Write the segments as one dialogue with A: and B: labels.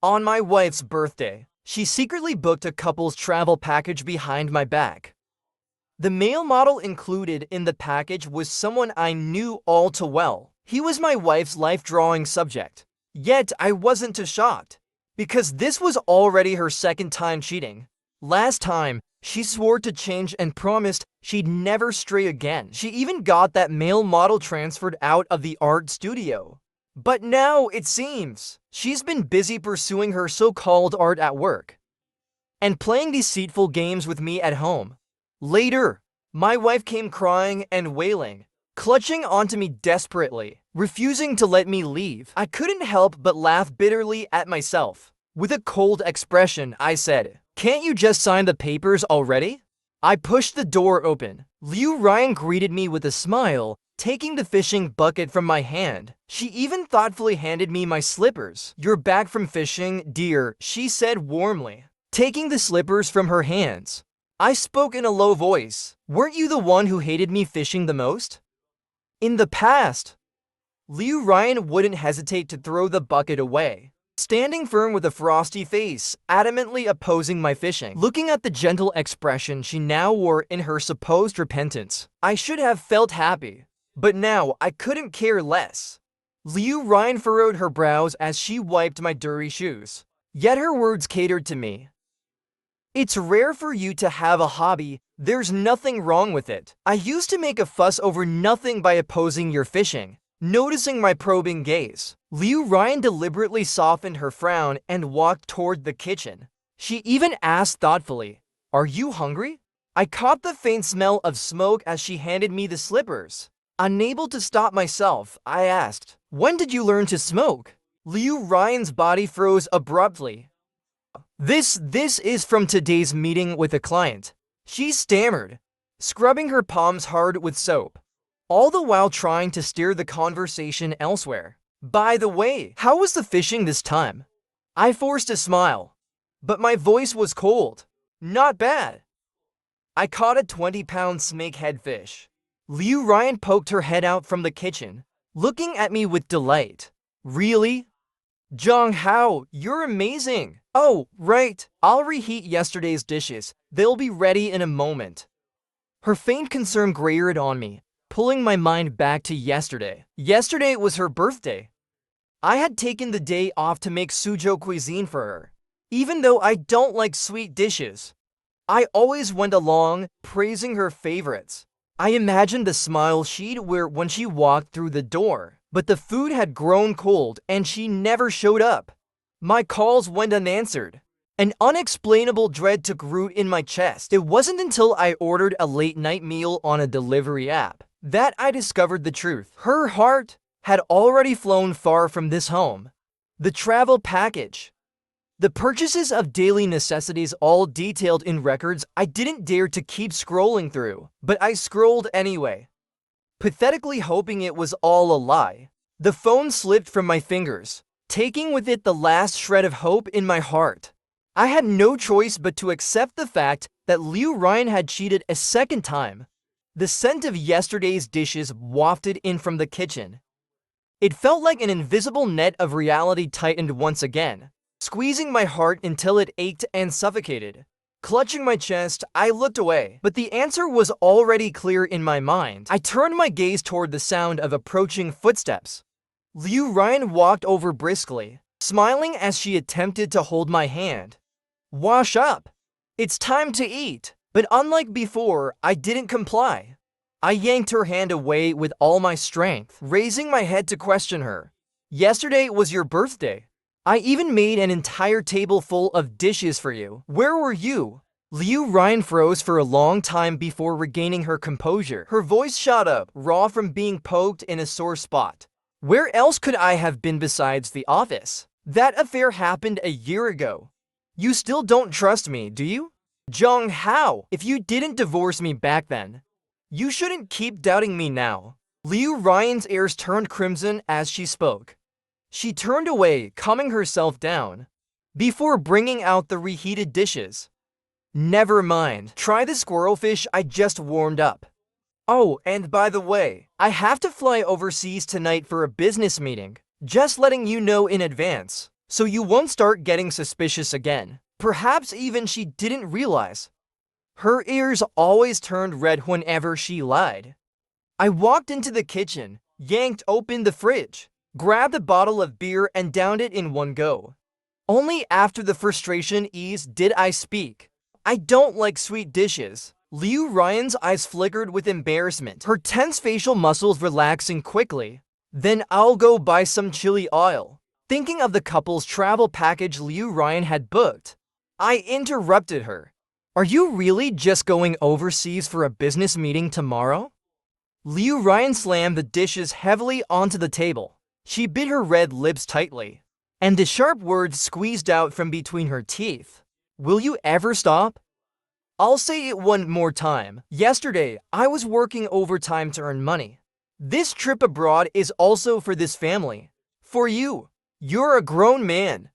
A: On my wife's birthday, she secretly booked a couple's travel package behind my back. The male model included in the package was someone I knew all too well. He was my wife's life drawing subject. Yet I wasn't too shocked, because this was already her second time cheating. Last time, she swore to change and promised she'd never stray again. She even got that male model transferred out of the art studio. But now, it seems, she's been busy pursuing her so-called art at work and playing deceitful games with me at home. Later, my wife came crying and wailing, clutching onto me desperately, refusing to let me leave. I couldn't help but laugh bitterly at myself. With a cold expression, I said, "Can't you just sign the papers already?" I pushed the door open. Liu Ryan greeted me with a smile, taking the fishing bucket from my hand. She even thoughtfully handed me my slippers. "You're back from fishing, dear," she said warmly, taking the slippers from her hands. I spoke in a low voice. "Weren't you the one who hated me fishing the most?" In the past, Liu Ryan wouldn't hesitate to throw the bucket away, standing firm with a frosty face, adamantly opposing my fishing. Looking at the gentle expression she now wore in her supposed repentance, I should have felt happy, but now I couldn't care less. Liu Ryan furrowed her brows as she wiped my dirty shoes, yet her words catered to me. "It's rare for you to have a hobby. There's nothing wrong with it. I used to make a fuss over nothing by opposing your fishing." Noticing my probing gaze, Liu Ryan deliberately softened her frown and walked toward the kitchen. She even asked thoughtfully, "Are you hungry?" I caught the faint smell of smoke as she handed me the slippers. Unable to stop myself, I asked, "When did you learn to smoke?" Liu Ryan's body froze abruptly. This is from today's meeting with a client," she stammered, scrubbing her palms hard with soap, all the while trying to steer the conversation elsewhere. "By the way, how was the fishing this time?" I forced a smile, but my voice was cold. "Not bad. I caught a 20-pound snakehead fish." Liu Ryan poked her head out from the kitchen, looking at me with delight. "Really? Zhang Hao, you're amazing." "Oh, right. I'll reheat yesterday's dishes. They'll be ready in a moment." Her faint concern grated on me, pulling my mind back to yesterday. Yesterday was her birthday. I had taken the day off to make Suzhou cuisine for her. Even though I don't like sweet dishes, I always went along, praising her favorites. I imagined the smile she'd wear when she walked through the door, but the food had grown cold and she never showed up. My calls went unanswered. An unexplainable dread took root in my chest. It wasn't until I ordered a late-night meal on a delivery app that I discovered the truth. Her heart had already flown far from this home. The travel package, the purchases of daily necessities, all detailed in records I didn't dare to keep scrolling through, but I scrolled anyway, pathetically hoping it was all a lie. The phone slipped from my fingers, taking with it the last shred of hope in my heart. I had no choice but to accept the fact that Liu Ryan had cheated a second time. The scent of yesterday's dishes wafted in from the kitchen. It felt like an invisible net of reality tightened once again, squeezing my heart until it ached and suffocated. Clutching my chest, I looked away, but the answer was already clear in my mind. I turned my gaze toward the sound of approaching footsteps. Liu Ryan walked over briskly, smiling as she attempted to hold my hand. "Wash up. It's time to eat." But unlike before, I didn't comply. I yanked her hand away with all my strength, raising my head to question her. "Yesterday was your birthday. I even made an entire table full of dishes for you. Where were you?" Liu Ryan froze for a long time before regaining her composure. Her voice shot up, raw from being poked in a sore spot. "Where else could I have been besides the office? That affair happened a year ago. You still don't trust me, do you? Zhang Hao, if you didn't divorce me back then, you shouldn't keep doubting me now." Liu Ryan's ears turned crimson as she spoke. She turned away, calming herself down, before bringing out the reheated dishes. "Never mind. Try the squirrelfish I just warmed up. Oh, and by the way, I have to fly overseas tonight for a business meeting. Just letting you know in advance." so you won't start getting suspicious again. Perhaps even she didn't realize. Her ears always turned red whenever she lied. I walked into the kitchen, yanked open the fridge, grabbed a bottle of beer and downed it in one go. Only after the frustration eased did I speak. I don't like sweet dishes. Liu Ryan's eyes flickered with embarrassment, her tense facial muscles relaxing quickly. Then I'll go buy some chili oil. Thinking of the couple's travel package Liu Ryan had booked, I interrupted her. Are you really just going overseas for a business meeting tomorrow? Liu Ryan slammed the dishes heavily onto the table. She bit her red lips tightly, and the sharp words squeezed out from between her teeth. Will you ever stop? I'll say it one more time. Yesterday, I was working overtime to earn money. This trip abroad is also for this family. For you. You're a grown man.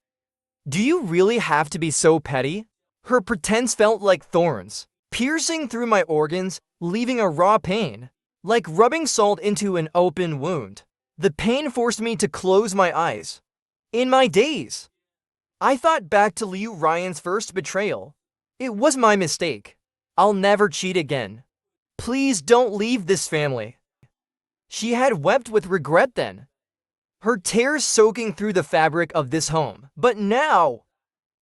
A: Do you really have to be so petty? Her pretense felt like thorns, piercing through my organs, leaving a raw pain, like rubbing salt into an open wound. The pain forced me to close my eyes. In my daze, I thought back to Liu Ryan's first betrayal. It was my mistake. I'll never cheat again. Please don't leave this family. She had wept with regret then, her tears soaking through the fabric of this home. But now,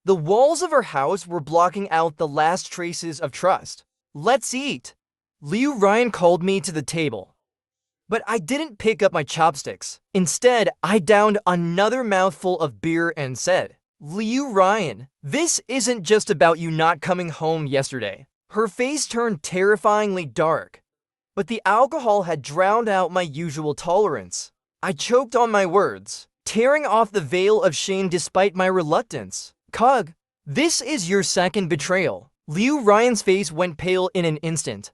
A: the walls of her house were blocking out the last traces of trust. Let's eat. Liu Ryan called me to the table. But I didn't pick up my chopsticks. Instead, I downed another mouthful of beer and said, Liu Ryan, this isn't just about you not coming home yesterday. Her face turned terrifyingly dark, but the alcohol had drowned out my usual tolerance. I choked on my words, tearing off the veil of shame despite my reluctance. Cug, this is your second betrayal. Liu Ryan's face went pale in an instant,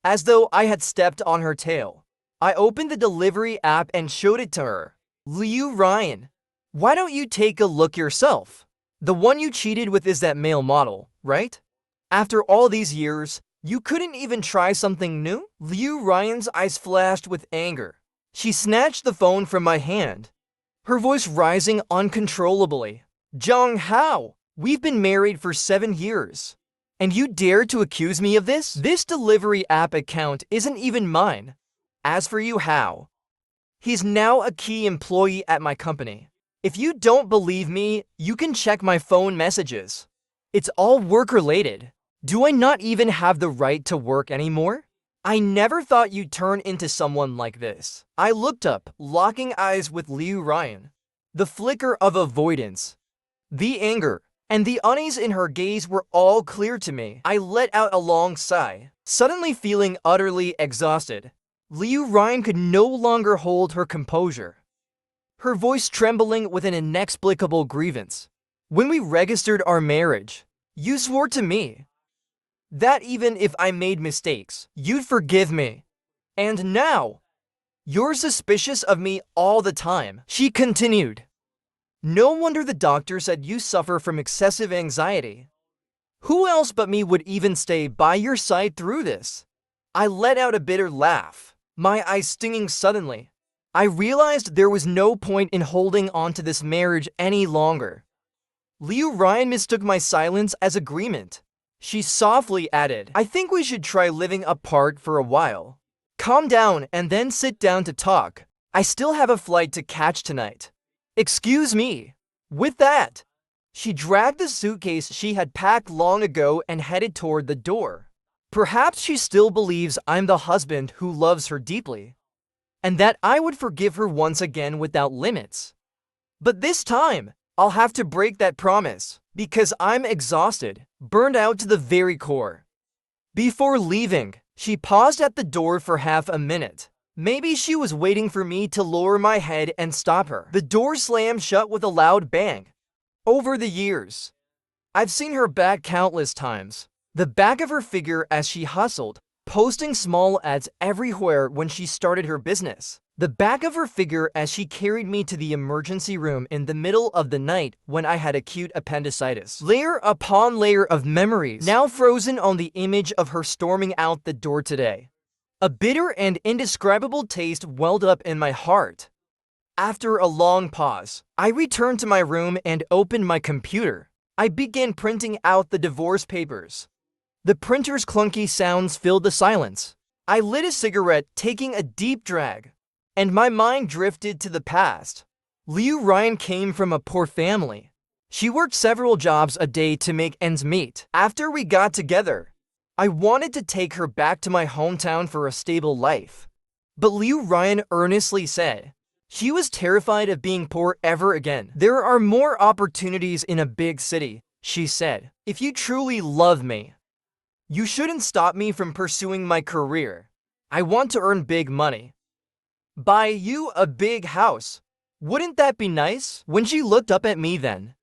A: as though I had stepped on her tail. I opened the delivery app and showed it to her. Liu Ryan, why don't you take a look yourself? The one you cheated with is that male model, right? After all these years, you couldn't even try something new? Liu Ryan's eyes flashed with anger. She snatched the phone from my hand, her voice rising uncontrollably. Zhang Hao, we've been married for 7 years, and you dare to accuse me of this? This delivery app account isn't even mine. As for you, Hao, he's now a key employee at my company. If you don't believe me, you can check my phone messages. It's all work-related. Do I not even have the right to work anymore? I never thought you'd turn into someone like this. I looked up, locking eyes with Liu Ryan. The flicker of avoidance, the anger, and the unease in her gaze were all clear to me. I let out a long sigh, suddenly feeling utterly exhausted. Liu Ryan could no longer hold her composure, her voice trembling with an inexplicable grievance. When we registered our marriage, you swore to me that even if I made mistakes, you'd forgive me. And now, you're suspicious of me all the time. She continued. No wonder the doctor said you suffer from excessive anxiety. Who else but me would even stay by your side through this? I let out a bitter laugh, my eyes stinging suddenly. I realized there was no point in holding on to this marriage any longer. Liu Ryan mistook my silence as agreement. She softly added, I think we should try living apart for a while. Calm down and then sit down to talk. I still have a flight to catch tonight. Excuse me. With that, she dragged the suitcase she had packed long ago and headed toward the door. Perhaps she still believes I'm the husband who loves her deeply, and that I would forgive her once again without limits. But this time, I'll have to break that promise, because I'm exhausted, burned out to the very core. Before leaving, she paused at the door for half a minute. Maybe she was waiting for me to lower my head and stop her. The door slammed shut with a loud bang. Over the years, I've seen her back countless times. The back of her figure as she hustled, posting small ads everywhere when she started her business. The back of her figure as she carried me to the emergency room in the middle of the night when I had acute appendicitis. Layer upon layer of memories now frozen on the image of her storming out the door today. A bitter and indescribable taste welled up in my heart. After a long pause, I returned to my room and opened my computer. I began printing out the divorce papers. The printer's clunky sounds filled the silence. I lit a cigarette, taking a deep drag, and my mind drifted to the past. Liu Ryan came from a poor family. She worked several jobs a day to make ends meet. After we got together, I wanted to take her back to my hometown for a stable life. But Liu Ryan earnestly said she was terrified of being poor ever again. "There are more opportunities in a big city," she said. "If you truly love me, you shouldn't stop me from pursuing my career. I want to earn big money. Buy you a big house. Wouldn't that be nice?" When she looked up at me then,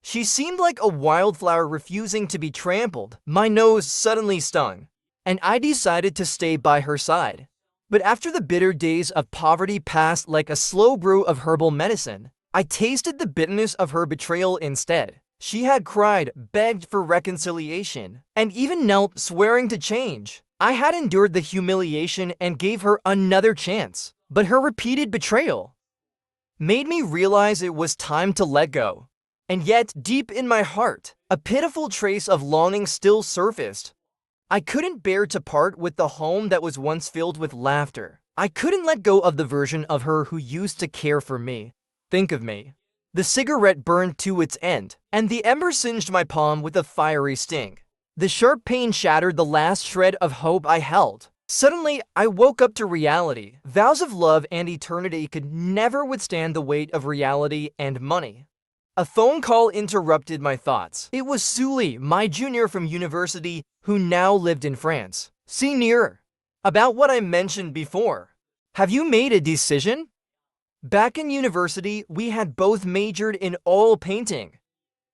A: she seemed like a wildflower refusing to be trampled. My nose suddenly stung, and I decided to stay by her side. But after the bitter days of poverty passed like a slow brew of herbal medicine, I tasted the bitterness of her betrayal instead. She had cried, begged for reconciliation, and even knelt, swearing to change. I had endured the humiliation and gave her another chance, but her repeated betrayal made me realize it was time to let go. And yet, deep in my heart, a pitiful trace of longing still surfaced. I couldn't bear to part with the home that was once filled with laughter. I couldn't let go of the version of her who used to care for me, think of me. The cigarette burned to its end, and the ember singed my palm with a fiery sting. The sharp pain shattered the last shred of hope I held. Suddenly, I woke up to reality. Vows of love and eternity could never withstand the weight of reality and money. A phone call interrupted my thoughts. It was Sully, my junior from university, who now lived in France. "Senior, about what I mentioned before, have you made a decision?" Back in university, we had both majored in oil painting.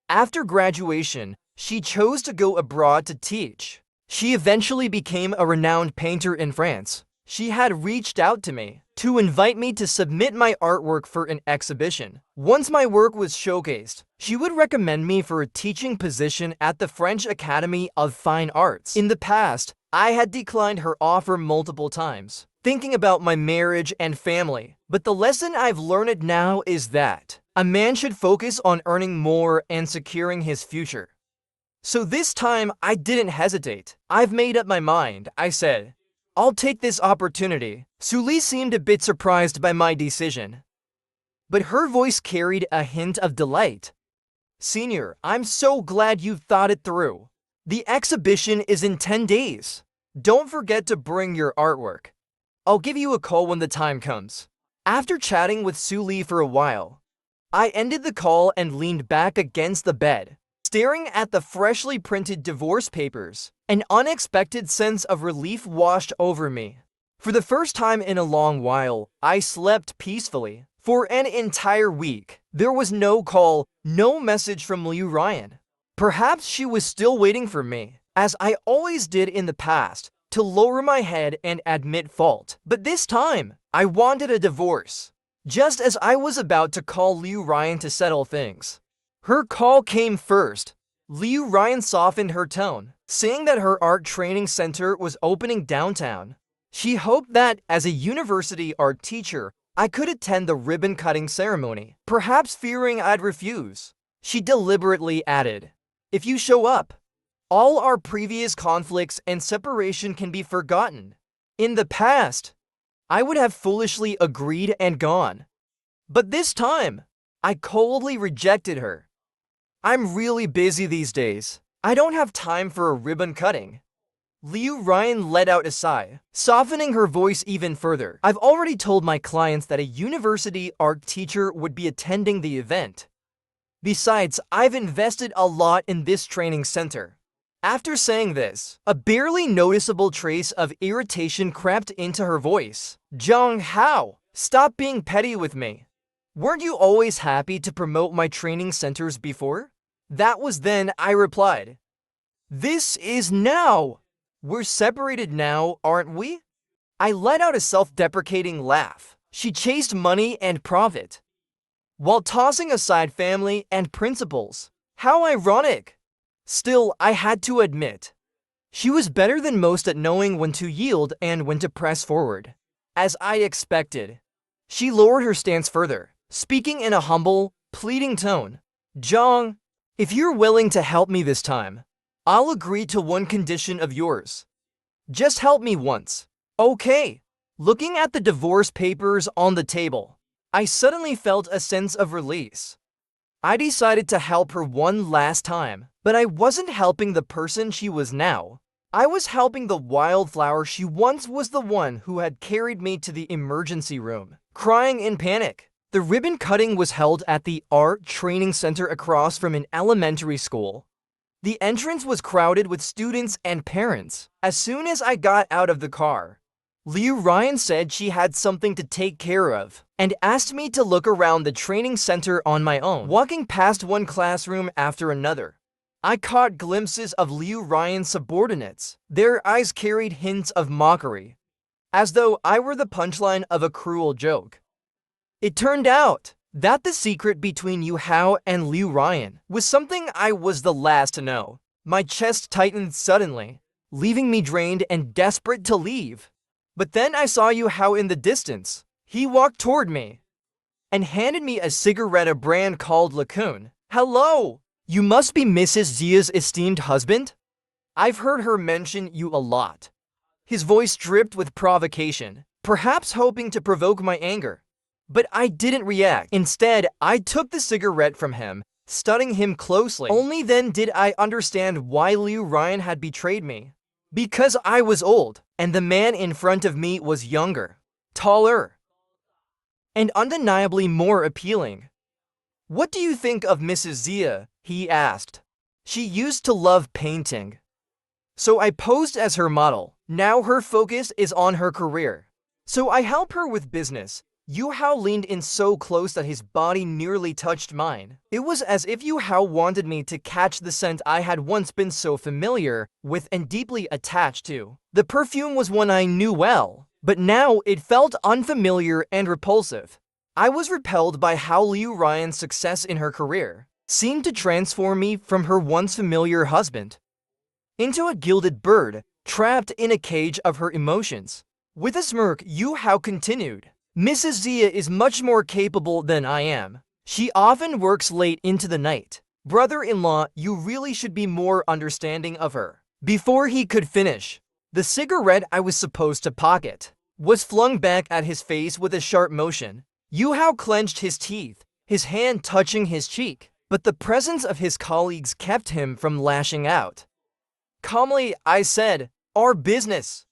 A: After graduation, she chose to go abroad to teach. She eventually became a renowned painter in France. She had reached out to me to invite me to submit my artwork for an exhibition. Once my work was showcased, she would recommend me for a teaching position at the French Academy of Fine Arts. In the past, I had declined her offer multiple times, thinking about my marriage and family. But the lesson I've learned now is that a man should focus on earning more and securing his future. So this time, I didn't hesitate. "I've made up my mind," I said. "I'll take this opportunity." Sully seemed a bit surprised by my decision, but her voice carried a hint of delight. "Senior, I'm so glad you thought it through. The exhibition is in 10 days. Don't forget to bring your artwork. I'll give you a call when the time comes." After chatting with Sully for a while, I ended the call and leaned back against the bed, staring at the freshly printed divorce papers. An unexpected sense of relief washed over me. For the first time in a long while, I slept peacefully. For an entire week, there was no call, no message from Liu Ryan. Perhaps she was still waiting for me, as I always did in the past, to lower my head and admit fault. But this time, I wanted a divorce. Just as I was about to call Liu Ryan to settle things, her call came first. Liu Ryan softened her tone, saying that her art training center was opening downtown. She hoped that, as a university art teacher, I could attend the ribbon-cutting ceremony. Perhaps fearing I'd refuse, she deliberately added, "If you show up, all our previous conflicts and separation can be forgotten." In the past, I would have foolishly agreed and gone. But this time, I coldly rejected her. "I'm really busy these days. I don't have time for a ribbon cutting." Liu Ryan let out a sigh, softening her voice even further. "I've already told my clients that a university art teacher would be attending the event. Besides, I've invested a lot in this training center." After saying this, a barely noticeable trace of irritation crept into her voice. "Zhang Hao, stop being petty with me. Weren't you always happy to promote my training centers before?" "That was then," I replied. "This is now. We're separated now, aren't we?" I let out a self-deprecating laugh. She chased money and profit, while tossing aside family and principles. How ironic! Still, I had to admit, she was better than most at knowing when to yield and when to press forward. As I expected, she lowered her stance further. speaking in a humble, pleading tone. Zhang, if you're willing to help me this time, I'll agree to one condition of yours. Just help me once. Okay. Looking at the divorce papers on the table, I suddenly felt a sense of release. I decided to help her one last time, but I wasn't helping the person she was now. I was helping the wildflower she once was, the one who had carried me to the emergency room, crying in panic. The ribbon cutting was held at the art training center across from an elementary school. The entrance was crowded with students and parents. As soon as I got out of the car, Liu Ryan said she had something to take care of and asked me to look around the training center on my own. Walking past one classroom after another, I caught glimpses of Liu Ryan's subordinates. Their eyes carried hints of mockery, as though I were the punchline of a cruel joke. It turned out that the secret between Yu Hao and Liu Ryan was something I was the last to know. My chest tightened suddenly, leaving me drained and desperate to leave. But then I saw Yu Hao in the distance. He walked toward me and handed me a cigarette, a brand called Lacoon. Hello! You must be Mrs. Zia's esteemed husband? I've heard her mention you a lot. His voice dripped with provocation, perhaps hoping to provoke my anger. But I didn't react. Instead, I took the cigarette from him, studying him closely. Only then did I understand why Liu Ryan had betrayed me. Because I was old, and the man in front of me was younger, taller, and undeniably more appealing. What do you think of Mrs. Zia? He asked. She used to love painting, so I posed as her model. Now her focus is on her career, so I help her with business. Yu Hao leaned in so close that his body nearly touched mine. It was as if Yu Hao wanted me to catch the scent I had once been so familiar with and deeply attached to. The perfume was one I knew well, but now it felt unfamiliar and repulsive. I was repelled by how Liu Ryan's success in her career seemed to transform me from her once familiar husband into a gilded bird trapped in a cage of her emotions. With a smirk, Yu Hao continued. Mrs. Zia is much more capable than I am. She often works late into the night. Brother-in-law, you really should be more understanding of her. Before he could finish, the cigarette I was supposed to pocket was flung back at his face with a sharp motion. Yu Hao clenched his teeth, his hand touching his cheek, but the presence of his colleagues kept him from lashing out. Calmly, I said, our business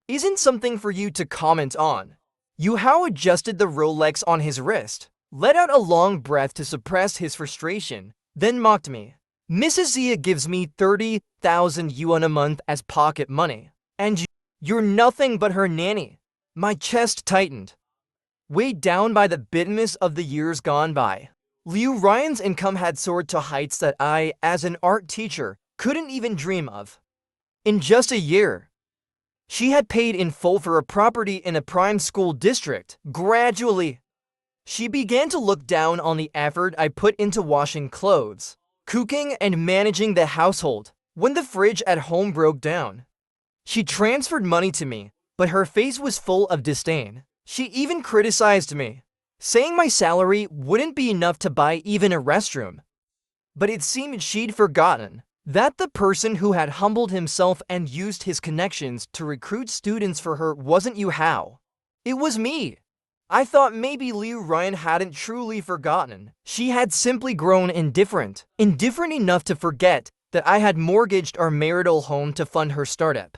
A: isn't something for you to comment on. Yu Hao adjusted the Rolex on his wrist, let out a long breath to suppress his frustration, then mocked me. Mrs. Zia gives me 30,000 yuan a month as pocket money, and you're nothing but her nanny. My chest tightened, weighed down by the bitterness of the years gone by. Liu Ryan's income had soared to heights that I, as an art teacher, couldn't even dream of. In just a year, she had paid in full for a property in a prime school district. Gradually, she began to look down on the effort I put into washing clothes, cooking, and managing the household. When the fridge at home broke down, she transferred money to me, but her face was full of disdain. She even criticized me, saying my salary wouldn't be enough to buy even a restroom. But it seemed she'd forgotten that the person who had humbled himself and used his connections to recruit students for her wasn't Yu Hao. It was me. I thought maybe Liu Ryan hadn't truly forgotten. She had simply grown indifferent enough to forget that I had mortgaged our marital home to fund her startup.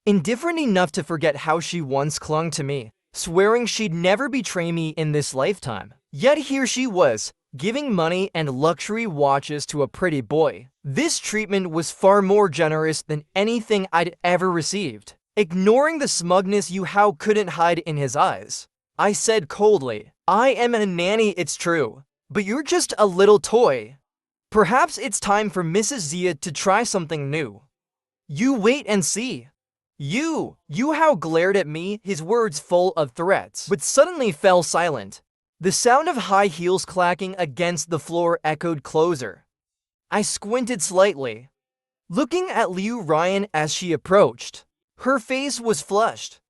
A: Indifferent enough to forget how she once clung to me, swearing she'd never betray me in this lifetime. Yet here she was, giving money and luxury watches to a pretty boy. This treatment was far more generous than anything I'd ever received. Ignoring the smugness Yu Hao couldn't hide in his eyes, I said coldly, I am a nanny, it's true, but you're just a little toy. Perhaps it's time for Mrs. Zia to try something new. You wait and see. Yu Hao glared at me, his words full of threats, but suddenly fell silent. The sound of high heels clacking against the floor echoed closer. I squinted slightly, looking at Liu Ryan as she approached. Her face was flushed,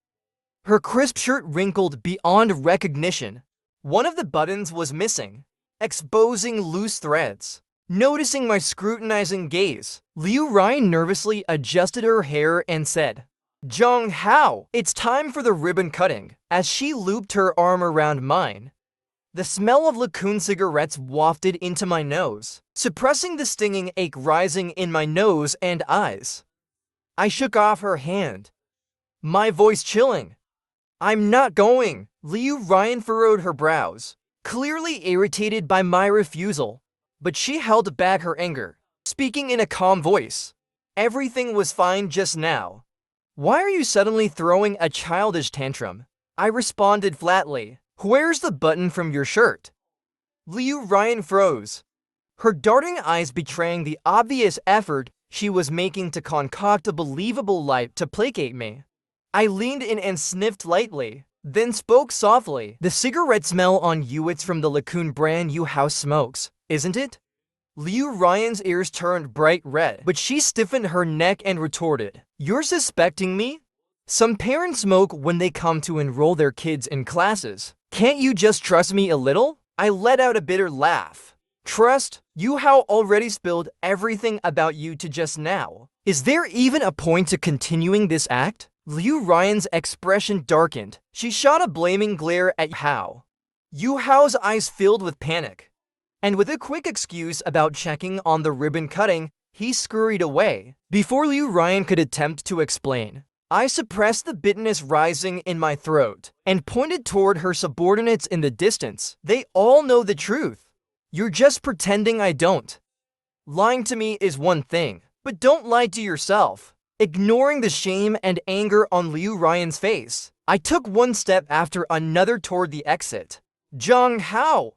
A: her crisp shirt wrinkled beyond recognition. One of the buttons was missing, exposing loose threads. Noticing my scrutinizing gaze, Liu Ryan nervously adjusted her hair and said, "Jung Hao, it's time for the ribbon cutting," as she looped her arm around mine. The smell of Lacoon cigarettes wafted into my nose, suppressing the stinging ache rising in my nose and eyes. I shook off her hand, my voice chilling. "I'm not going." Liu Ryan furrowed her brows, clearly irritated by my refusal. But she held back her anger, speaking in a calm voice. "Everything was fine just now. Why are you suddenly throwing a childish tantrum?" I responded flatly. "Where's the button from your shirt?" Liu Ryan froze, her darting eyes betraying the obvious effort she was making to concoct a believable lie to placate me. I leaned in and sniffed lightly, then spoke softly. "The cigarette smell on you, it's from the Lacoon brand you house smokes, isn't it?" Liu Ryan's ears turned bright red, but she stiffened her neck and retorted, "You're suspecting me? Some parents smoke when they come to enroll their kids in classes. Can't you just trust me a little?" I let out a bitter laugh. "Trust? You how already spilled everything about you to just now. Is there even a point to continuing this act?" Liu Ryan's expression darkened. She shot a blaming glare at Hao. Yu Hao's eyes filled with panic. And with a quick excuse about checking on the ribbon cutting, he scurried away. Before Liu Ryan could attempt to explain, I suppressed the bitterness rising in my throat and pointed toward her subordinates in the distance. "They all know the truth. You're just pretending I don't. Lying to me is one thing, but don't lie to yourself." Ignoring the shame and anger on Liu Ryan's face, I took one step after another toward the exit. "Jung Hao!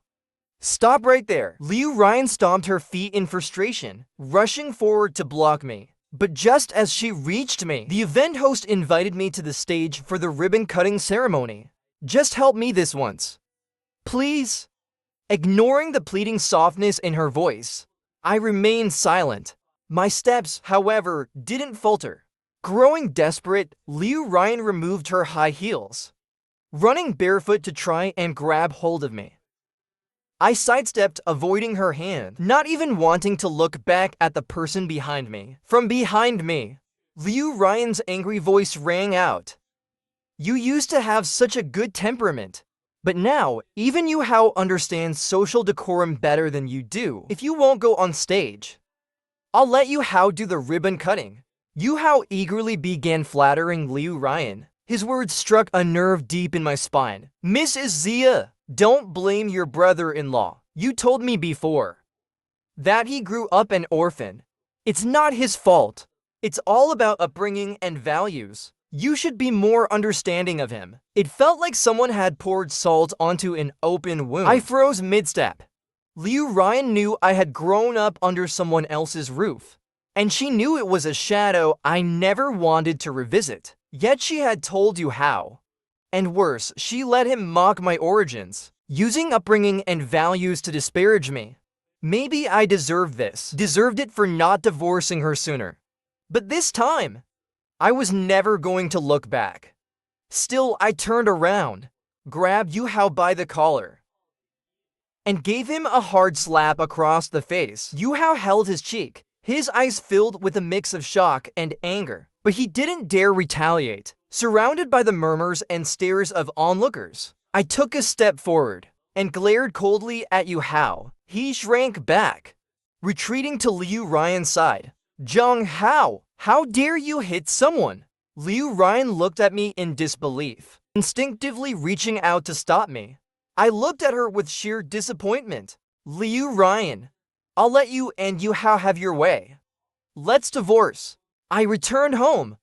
A: Stop right there!" Liu Ryan stomped her feet in frustration, rushing forward to block me. But just as she reached me, the event host invited me to the stage for the ribbon-cutting ceremony. "Just help me this once, please." Ignoring the pleading softness in her voice, I remained silent. My steps, however, didn't falter. Growing desperate, Liu Ryan removed her high heels, running barefoot to try and grab hold of me. I sidestepped, avoiding her hand, not even wanting to look back at the person behind me. From behind me, Liu Ryan's angry voice rang out. "You used to have such a good temperament, but now, even Yu Hao understands social decorum better than you do. If you won't go on stage, I'll let Yu Hao do the ribbon cutting." Yu Hao eagerly began flattering Liu Ryan. His words struck a nerve deep in my spine. "Mrs. Zia, don't blame your brother-in-law. You told me before that he grew up an orphan. It's not his fault. It's all about upbringing and values. You should be more understanding of him." It felt like someone had poured salt onto an open wound. I froze mid-step. Liu Ryan knew I had grown up under someone else's roof, and she knew it was a shadow I never wanted to revisit. Yet she had told Yu Hao. And worse, she let him mock my origins, using upbringing and values to disparage me. Maybe I deserved this. Deserved it for not divorcing her sooner. But this time, I was never going to look back. Still, I turned around, grabbed Yu Hao by the collar, and gave him a hard slap across the face. Yu Hao held his cheek, his eyes filled with a mix of shock and anger. But he didn't dare retaliate. Surrounded by the murmurs and stares of onlookers, I took a step forward and glared coldly at Yu Hao. He shrank back, retreating to Liu Ryan's side. "Jung Hao, how dare you hit someone?" Liu Ryan looked at me in disbelief, instinctively reaching out to stop me. I looked at her with sheer disappointment. "Liu Ryan, I'll let you and Yu Hao have your way. Let's divorce." I returned home,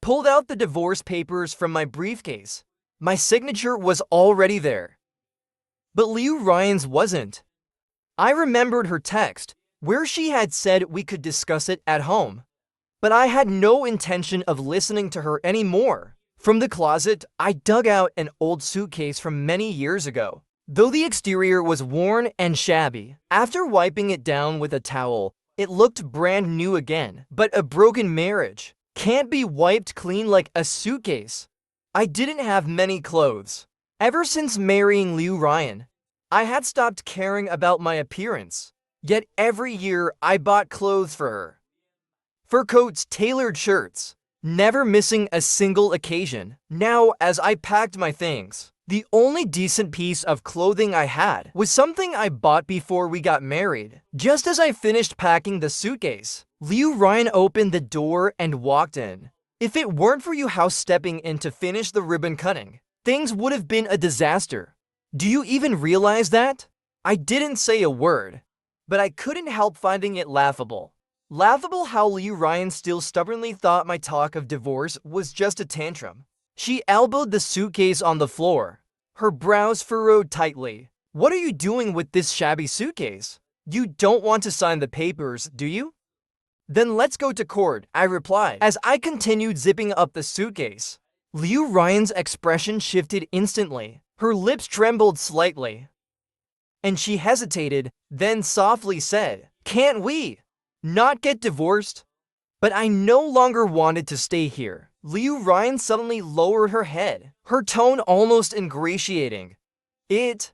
A: pulled out the divorce papers from my briefcase. My signature was already there, but Liu Ryan's wasn't. I remembered her text, where she had said we could discuss it at home, but I had no intention of listening to her anymore. From the closet, I dug out an old suitcase from many years ago. Though the exterior was worn and shabby, after wiping it down with a towel, it looked brand new again. But a broken marriage can't be wiped clean like a suitcase. I didn't have many clothes, Ever since marrying Liu Ryan, I had stopped caring about my appearance. Yet every year I bought clothes for her. Fur coats, tailored shirts, never missing a single occasion. Now, as I packed my things, the only decent piece of clothing I had was something I bought before we got married. Just as I finished packing the suitcase, Liu Ryan opened the door and walked in. If it weren't for you house stepping in to finish the ribbon cutting, things would have been a disaster. Do you even realize that? I didn't say a word, but I couldn't help finding it laughable. Laughable how Liu Ryan still stubbornly thought my talk of divorce was just a tantrum. She elbowed the suitcase on the floor, her brows furrowed tightly. What are you doing with this shabby suitcase? You don't want to sign the papers, do you? Then let's go to court, I replied, as I continued zipping up the suitcase. Liu Ryan's expression shifted instantly. Her lips trembled slightly, and she hesitated, then softly said, "Can't we not get divorced?" But I no longer wanted to stay here. Liu Ryan suddenly lowered her head, her tone almost ingratiating. It's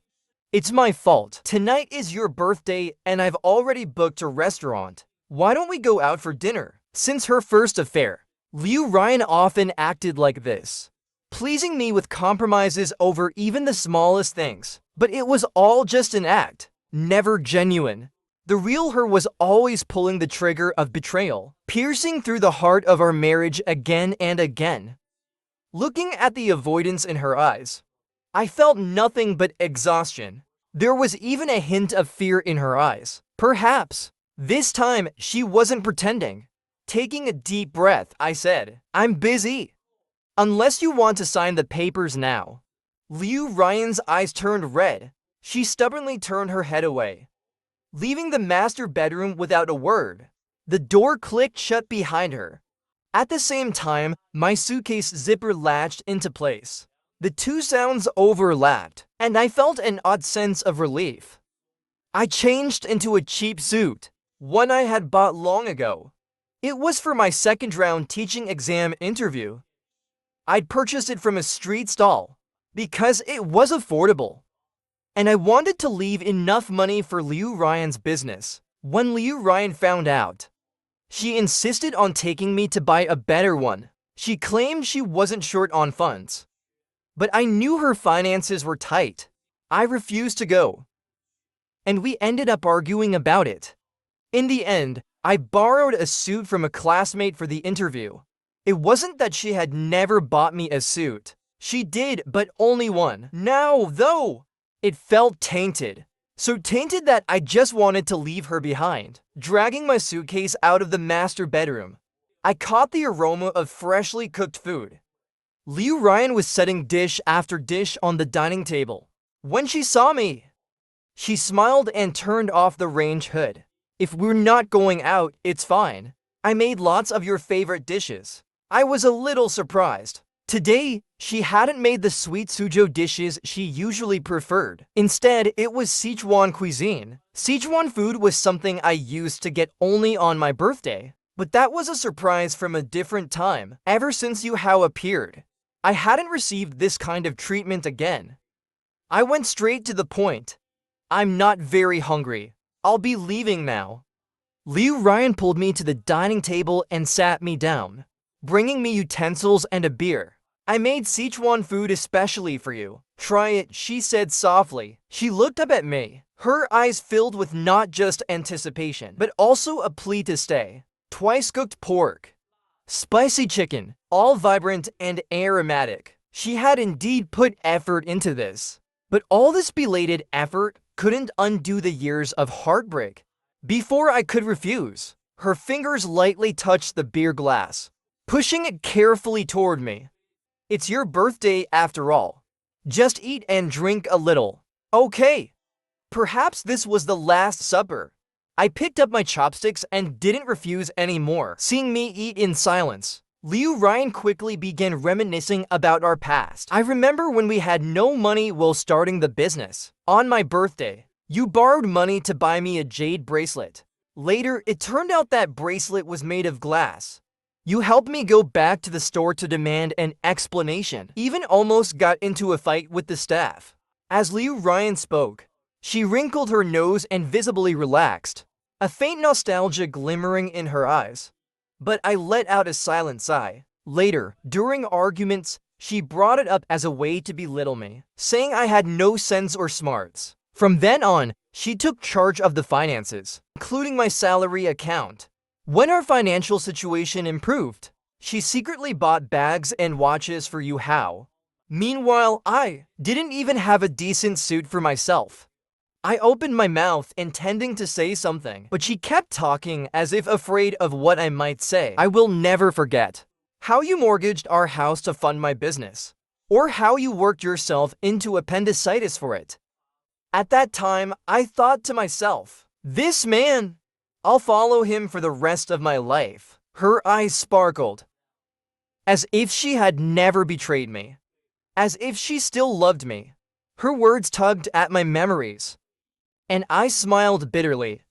A: my fault. Tonight is your birthday and I've already booked a restaurant. Why don't we go out for dinner? Since her first affair, Liu Ryan often acted like this, pleasing me with compromises over even the smallest things. But it was all just an act, never genuine. The real her was always pulling the trigger of betrayal, piercing through the heart of our marriage again and again. Looking at the avoidance in her eyes, I felt nothing but exhaustion. There was even a hint of fear in her eyes. Perhaps this time she wasn't pretending. Taking a deep breath, I said, "I'm busy. Unless you want to sign the papers now." Liu Ryan's eyes turned red. She stubbornly turned her head away, leaving the master bedroom without a word. The door clicked shut behind her. At the same time, my suitcase zipper latched into place. The two sounds overlapped, and I felt an odd sense of relief. I changed into a cheap suit, one I had bought long ago. It was for my second round teaching exam interview. I'd purchased it from a street stall because it was affordable, and I wanted to leave enough money for Liu Ryan's business. When Liu Ryan found out, she insisted on taking me to buy a better one. She claimed she wasn't short on funds, but I knew her finances were tight. I refused to go, and we ended up arguing about it. In the end, I borrowed a suit from a classmate for the interview. It wasn't that she had never bought me a suit. She did, but only one. Now, though, it felt tainted. So tainted that I just wanted to leave her behind. Dragging my suitcase out of the master bedroom, I caught the aroma of freshly cooked food. Liu Ryan was setting dish after dish on the dining table. When she saw me, she smiled and turned off the range hood. "If we're not going out, it's fine. I made lots of your favorite dishes." I was a little surprised. Today, she hadn't made the sweet Suzhou dishes she usually preferred. Instead, it was Sichuan cuisine. Sichuan food was something I used to get only on my birthday. But that was a surprise from a different time. Ever since Yu Hao appeared, I hadn't received this kind of treatment again. I went straight to the point. "I'm not very hungry. I'll be leaving now." Liu Ryan pulled me to the dining table and sat me down, bringing me utensils and a beer. "I made Sichuan food especially for you. Try it," she said softly. She looked up at me, her eyes filled with not just anticipation, but also a plea to stay. Twice cooked pork, spicy chicken, all vibrant and aromatic. She had indeed put effort into this. But all this belated effort couldn't undo the years of heartbreak. Before I could refuse, her fingers lightly touched the beer glass, pushing it carefully toward me. "It's your birthday after all. Just eat and drink a little, okay?" Perhaps this was the last supper. I picked up my chopsticks and didn't refuse anymore. Seeing me eat in silence, Liu Ryan quickly began reminiscing about our past. "I remember when we had no money while starting the business. On my birthday, you borrowed money to buy me a jade bracelet. Later, it turned out that bracelet was made of glass. You helped me go back to the store to demand an explanation. Even almost got into a fight with the staff. As Liu Ryan spoke, she wrinkled her nose and visibly relaxed, a faint nostalgia glimmering in her eyes. But I let out a silent sigh. Later, during arguments, she brought it up as a way to belittle me, saying I had no sense or smarts. From then on, she took charge of the finances, including my salary account. When our financial situation improved, she secretly bought bags and watches for Yu Hao. Meanwhile, I didn't even have a decent suit for myself. I opened my mouth intending to say something, but she kept talking as if afraid of what I might say. I will never forget how you mortgaged our house to fund my business, or how you worked yourself into appendicitis for it. At that time, I thought to myself, this man, I'll follow him for the rest of my life. Her eyes sparkled, as if she had never betrayed me, as if she still loved me. Her words tugged at my memories, and I smiled bitterly.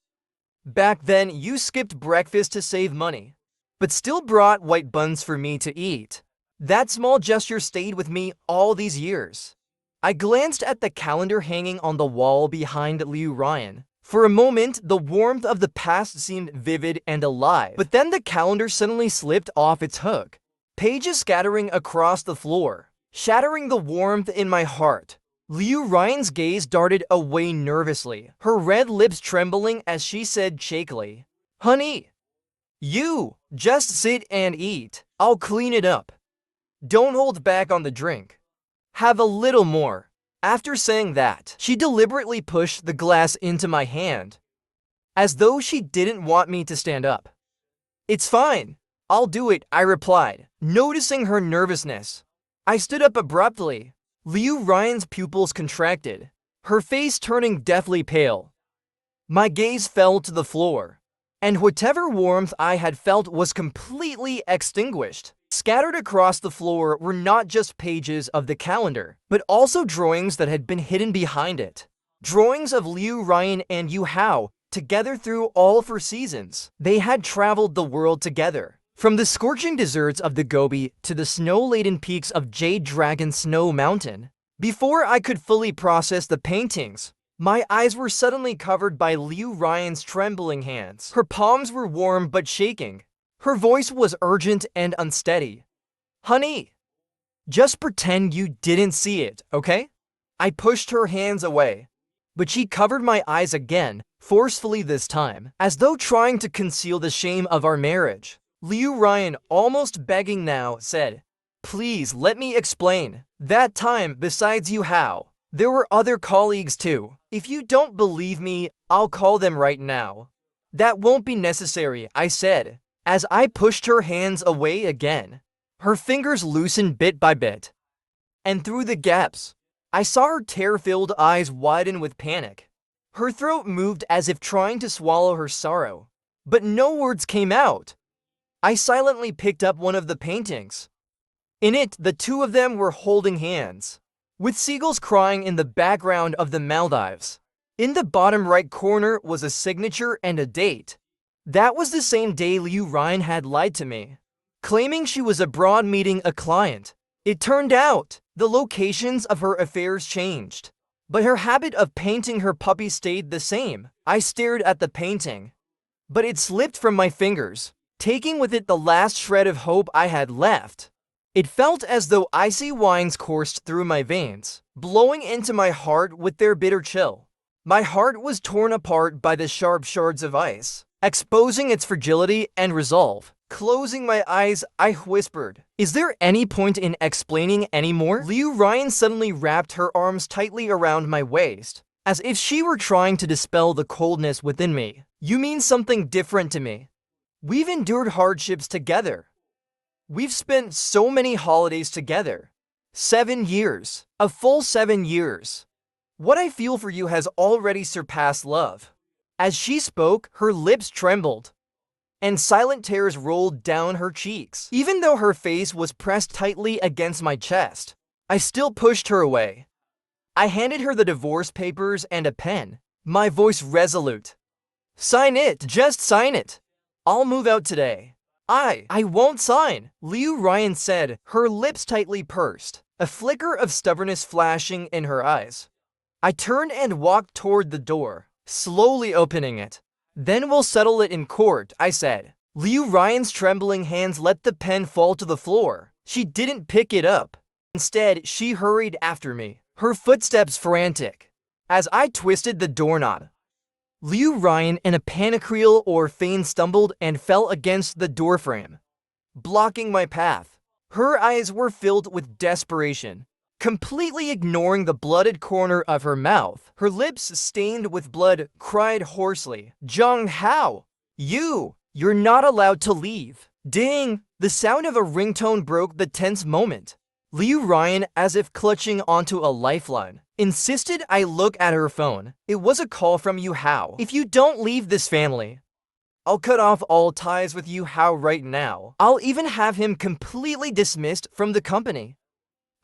A: Back then, you skipped breakfast to save money, but still brought white buns for me to eat. That small gesture stayed with me all these years. I glanced at the calendar hanging on the wall behind Liu Ryan. For a moment, the warmth of the past seemed vivid and alive, but then the calendar suddenly slipped off its hook, pages scattering across the floor, shattering the warmth in my heart. Liu Ryan's gaze darted away nervously, her red lips trembling as she said shakily, "Honey, you just sit and eat. I'll clean it up. Don't hold back on the drink. Have a little more." After saying that, she deliberately pushed the glass into my hand, as though she didn't want me to stand up. "It's fine. I'll do it," I replied, noticing her nervousness. I stood up abruptly. Liu Ryan's pupils contracted, her face turning deathly pale. My gaze fell to the floor, and whatever warmth I had felt was completely extinguished. Scattered across the floor were not just pages of the calendar, but also drawings that had been hidden behind it. Drawings of Liu Ryan and Yu Hao, together through all 4 seasons. They had traveled the world together, from the scorching deserts of the Gobi to the snow-laden peaks of Jade Dragon Snow Mountain. Before I could fully process the paintings, my eyes were suddenly covered by Liu Ryan's trembling hands. Her palms were warm but shaking. Her voice was urgent and unsteady. "Honey, just pretend you didn't see it, okay?" I pushed her hands away, but she covered my eyes again, forcefully this time, as though trying to conceal the shame of our marriage. Liu Ryan, almost begging now, said, "Please let me explain. That time, besides Yu Hao, there were other colleagues too. If you don't believe me, I'll call them right now." "That won't be necessary," I said, as I pushed her hands away again. Her fingers loosened bit by bit, and through the gaps, I saw her tear-filled eyes widen with panic. Her throat moved as if trying to swallow her sorrow, but no words came out. I silently picked up one of the paintings. In it, the 2 of them were holding hands, with seagulls crying in the background of the Maldives. In the bottom right corner was a signature and a date. That was the same day Liu Ryan had lied to me, claiming she was abroad meeting a client. It turned out the locations of her affairs changed, but her habit of painting her puppy stayed the same. I stared at the painting, but it slipped from my fingers, taking with it the last shred of hope I had left. It felt as though icy winds coursed through my veins, blowing into my heart with their bitter chill. My heart was torn apart by the sharp shards of ice, exposing its fragility and resolve. Closing my eyes, I whispered, "Is there any point in explaining anymore?" Liu Ryan suddenly wrapped her arms tightly around my waist, as if she were trying to dispel the coldness within me. "You mean something different to me. We've endured hardships together. We've spent so many holidays together. 7 years. A full 7 years. What I feel for you has already surpassed love." As she spoke, her lips trembled, and silent tears rolled down her cheeks. Even though her face was pressed tightly against my chest, I still pushed her away. I handed her the divorce papers and a pen, my voice resolute. "Sign it, just sign it. I'll move out today." I won't sign, Liu Ryan said, her lips tightly pursed, a flicker of stubbornness flashing in her eyes. I turned and walked toward the door, slowly opening it. Then we'll settle it in court, I said. Liu Ryan's trembling hands let the pen fall to the floor. She didn't pick it up. Instead, she hurried after me, her footsteps frantic. As I twisted the doorknob, Liu Ryan in a panic-reel or feign stumbled and fell against the doorframe, blocking my path. Her eyes were filled with desperation. Completely ignoring the blooded corner of her mouth, her lips stained with blood, cried hoarsely, "Zhang Hao, you're not allowed to leave." Ding! The sound of a ringtone broke the tense moment. Liu Ryan, as if clutching onto a lifeline, insisted I look at her phone. It was a call from Yu Hao. "If you don't leave this family, I'll cut off all ties with Yu Hao right now. I'll even have him completely dismissed from the company."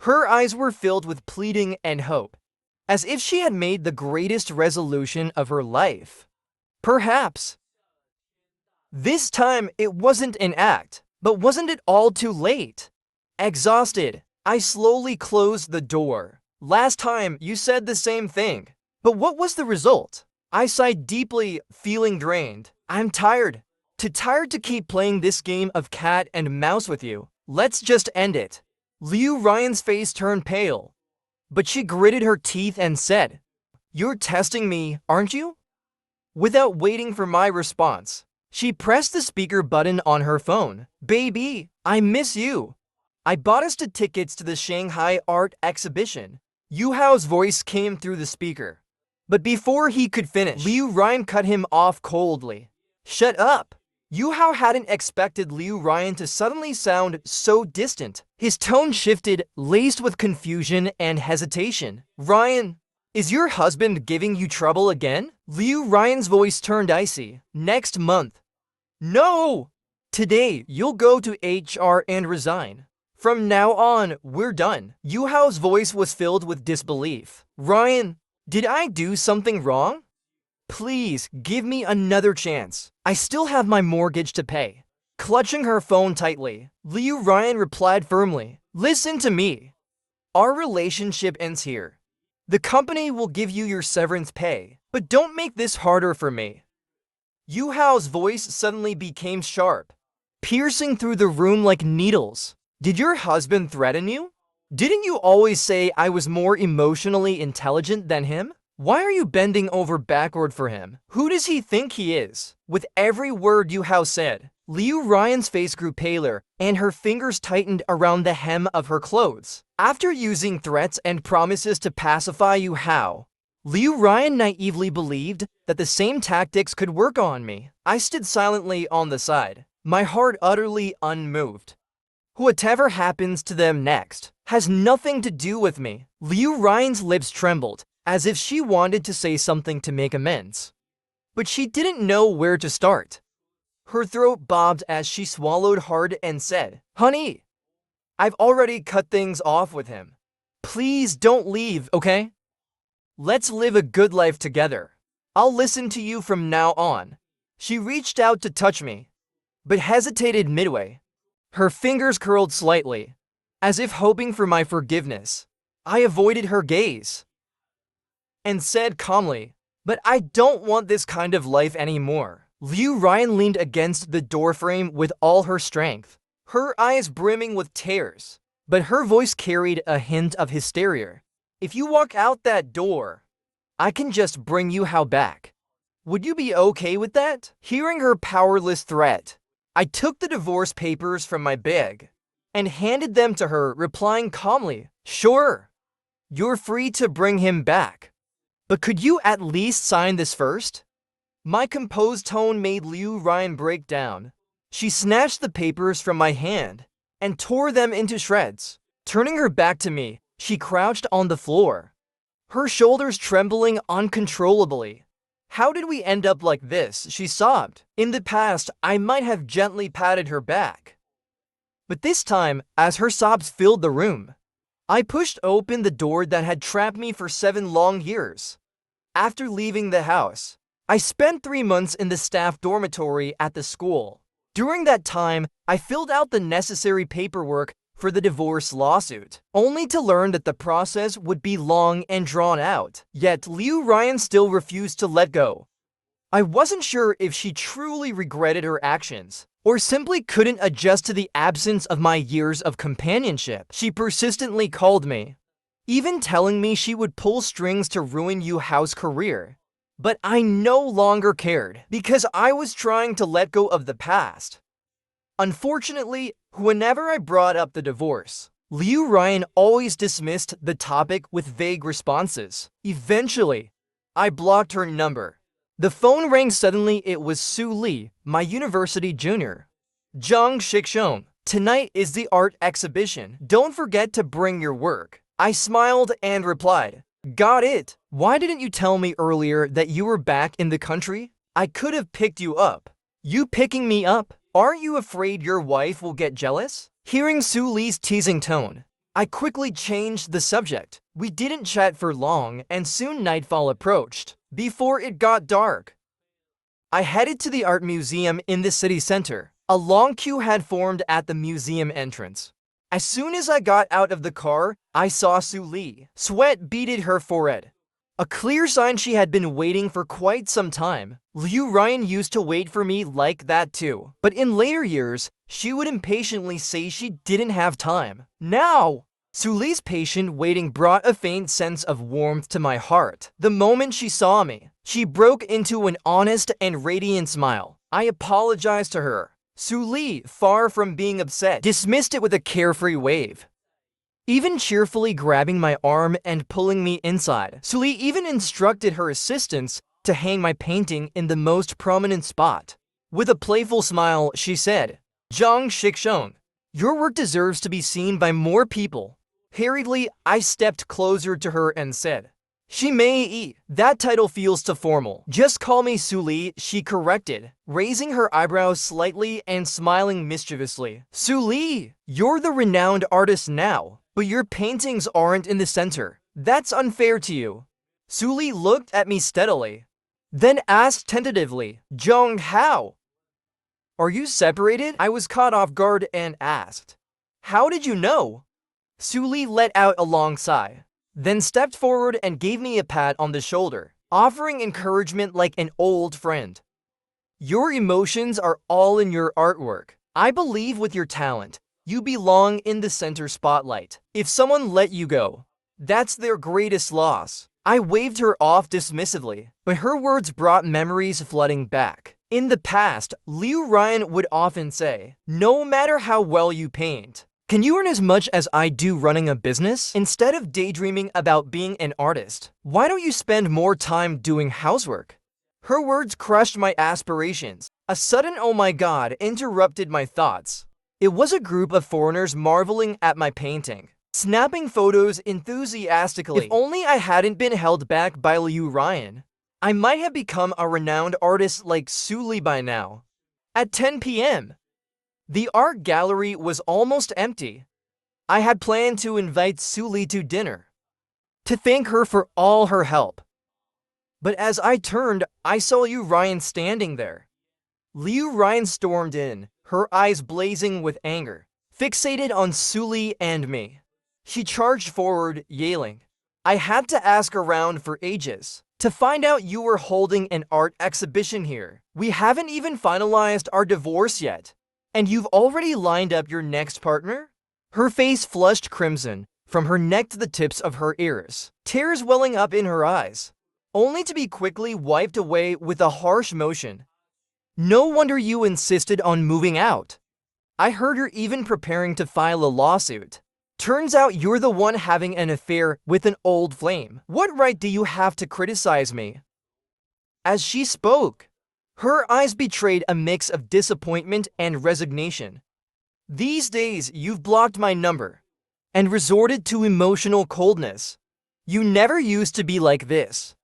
A: Her eyes were filled with pleading and hope, as if she had made the greatest resolution of her life. Perhaps. This time, it wasn't an act, but wasn't it all too late? Exhausted, I slowly closed the door. "Last time, you said the same thing. But what was the result?" I sighed deeply, feeling drained. "I'm tired. Too tired to keep playing this game of cat and mouse with you. Let's just end it." Liu Ryan's face turned pale, but she gritted her teeth and said, "You're testing me, aren't you?" Without waiting for my response, she pressed the speaker button on her phone. "Baby, I miss you. I bought us the tickets to the Shanghai Art Exhibition." Yu Hao's voice came through the speaker. But before he could finish, Liu Ryan cut him off coldly. "Shut up." Yu Hao hadn't expected Liu Ryan to suddenly sound so distant. His tone shifted, laced with confusion and hesitation. "Ryan, is your husband giving you trouble again?" Liu Ryan's voice turned icy. "Next month." "No! Today, you'll go to HR and resign. From now on, we're done." Yu Hao's voice was filled with disbelief. "Ryan, did I do something wrong? Please, give me another chance. I still have my mortgage to pay." Clutching her phone tightly, Liu Ryan replied firmly, "Listen to me. Our relationship ends here. The company will give you your severance pay, but don't make this harder for me." Yu Hao's voice suddenly became sharp, piercing through the room like needles. "Did your husband threaten you? Didn't you always say I was more emotionally intelligent than him? Why are you bending over backward for him? Who does he think he is?" With every word Yu Hao said, Liu Ryan's face grew paler, and her fingers tightened around the hem of her clothes. After using threats and promises to pacify Yu Hao, Liu Ryan naively believed that the same tactics could work on me. I stood silently on the side, my heart utterly unmoved. Whatever happens to them next has nothing to do with me. Liu Ryan's lips trembled, as if she wanted to say something to make amends. But she didn't know where to start. Her throat bobbed as she swallowed hard and said, "Honey, I've already cut things off with him. Please don't leave, okay? Let's live a good life together. I'll listen to you from now on." She reached out to touch me, but hesitated midway. Her fingers curled slightly, as if hoping for my forgiveness. I avoided her gaze and said calmly, "But I don't want this kind of life anymore." Liu Ryan leaned against the doorframe with all her strength, her eyes brimming with tears, but her voice carried a hint of hysteria. "If you walk out that door, I can just bring Yu Hao back. Would you be okay with that?" Hearing her powerless threat, I took the divorce papers from my bag and handed them to her, replying calmly, "Sure, you're free to bring him back. But could you at least sign this first?" My composed tone made Liu Ryan break down. She snatched the papers from my hand and tore them into shreds. Turning her back to me, she crouched on the floor, her shoulders trembling uncontrollably. "How did we end up like this?" she sobbed. In the past, I might have gently patted her back. But this time, as her sobs filled the room, I pushed open the door that had trapped me for 7 long years. After leaving the house, I spent 3 months in the staff dormitory at the school. During that time, I filled out the necessary paperwork for the divorce lawsuit, only to learn that the process would be long and drawn out. Yet Liu Ryan still refused to let go. I wasn't sure if she truly regretted her actions, or simply couldn't adjust to the absence of my years of companionship. She persistently called me, even telling me she would pull strings to ruin Yu Hao's career. But I no longer cared, because I was trying to let go of the past. Unfortunately, whenever I brought up the divorce, Liu Ryan always dismissed the topic with vague responses. Eventually, I blocked her number. The phone rang suddenly. It was Su Li, my university junior. Zhang Shixong, tonight is the art exhibition. Don't forget to bring your work. I smiled and replied, got it. Why didn't you tell me earlier that you were back in the country? I could have picked you up. You picking me up? Aren't you afraid your wife will get jealous? Hearing Su Li's teasing tone, I quickly changed the subject. We didn't chat for long, and soon nightfall approached. Before it got dark, I headed to the art museum in the city center. A long queue had formed at the museum entrance. As soon as I got out of the car, I saw Su Li. Sweat beaded her forehead, a clear sign she had been waiting for quite some time. Liu Ryan used to wait for me like that too, but in later years, she would impatiently say she didn't have time. Now, Su Li's patient waiting brought a faint sense of warmth to my heart. The moment she saw me, she broke into an honest and radiant smile. I apologized to her. Su Li, far from being upset, dismissed it with a carefree wave, even cheerfully grabbing my arm and pulling me inside. Su Li even instructed her assistants to hang my painting in the most prominent spot. With a playful smile, she said, Zhang Shixong, your work deserves to be seen by more people. Hurriedly, I stepped closer to her and said, Shi Mei Yi, that title feels too formal. Just call me Su Li, she corrected, raising her eyebrows slightly and smiling mischievously. Su Li, you're the renowned artist now, but your paintings aren't in the center. That's unfair to you. Su Li looked at me steadily, then asked tentatively, Zhang Hao, are you separated? I was caught off guard and asked, how did you know? Su Li let out a long sigh, then stepped forward and gave me a pat on the shoulder, offering encouragement like an old friend. Your emotions are all in your artwork. I believe with your talent, you belong in the center spotlight. If someone let you go, that's their greatest loss. I waved her off dismissively, but her words brought memories flooding back. In the past, Liu Ryan would often say, no matter how well you paint, can you earn as much as I do running a business? Instead of daydreaming about being an artist, why don't you spend more time doing housework? Her words crushed my aspirations. A sudden oh my god interrupted my thoughts. It was a group of foreigners marveling at my painting, snapping photos enthusiastically. If only I hadn't been held back by Liu Ryan, I might have become a renowned artist like Su Li by now. At 10 p.m., the art gallery was almost empty. I had planned to invite Su Li to dinner, to thank her for all her help. But as I turned, I saw Liu Ryan standing there. Liu Ryan stormed in, her eyes blazing with anger, fixated on Su Li and me. She charged forward, yelling, I had to ask around for ages to find out you were holding an art exhibition here. We haven't even finalized our divorce yet. And you've already lined up your next partner? Her face flushed crimson, from her neck to the tips of her ears, tears welling up in her eyes, only to be quickly wiped away with a harsh motion. No wonder you insisted on moving out. I heard you're even preparing to file a lawsuit. Turns out you're the one having an affair with an old flame. What right do you have to criticize me? As she spoke, her eyes betrayed a mix of disappointment and resignation. These days, you've blocked my number and resorted to emotional coldness. You never used to be like this.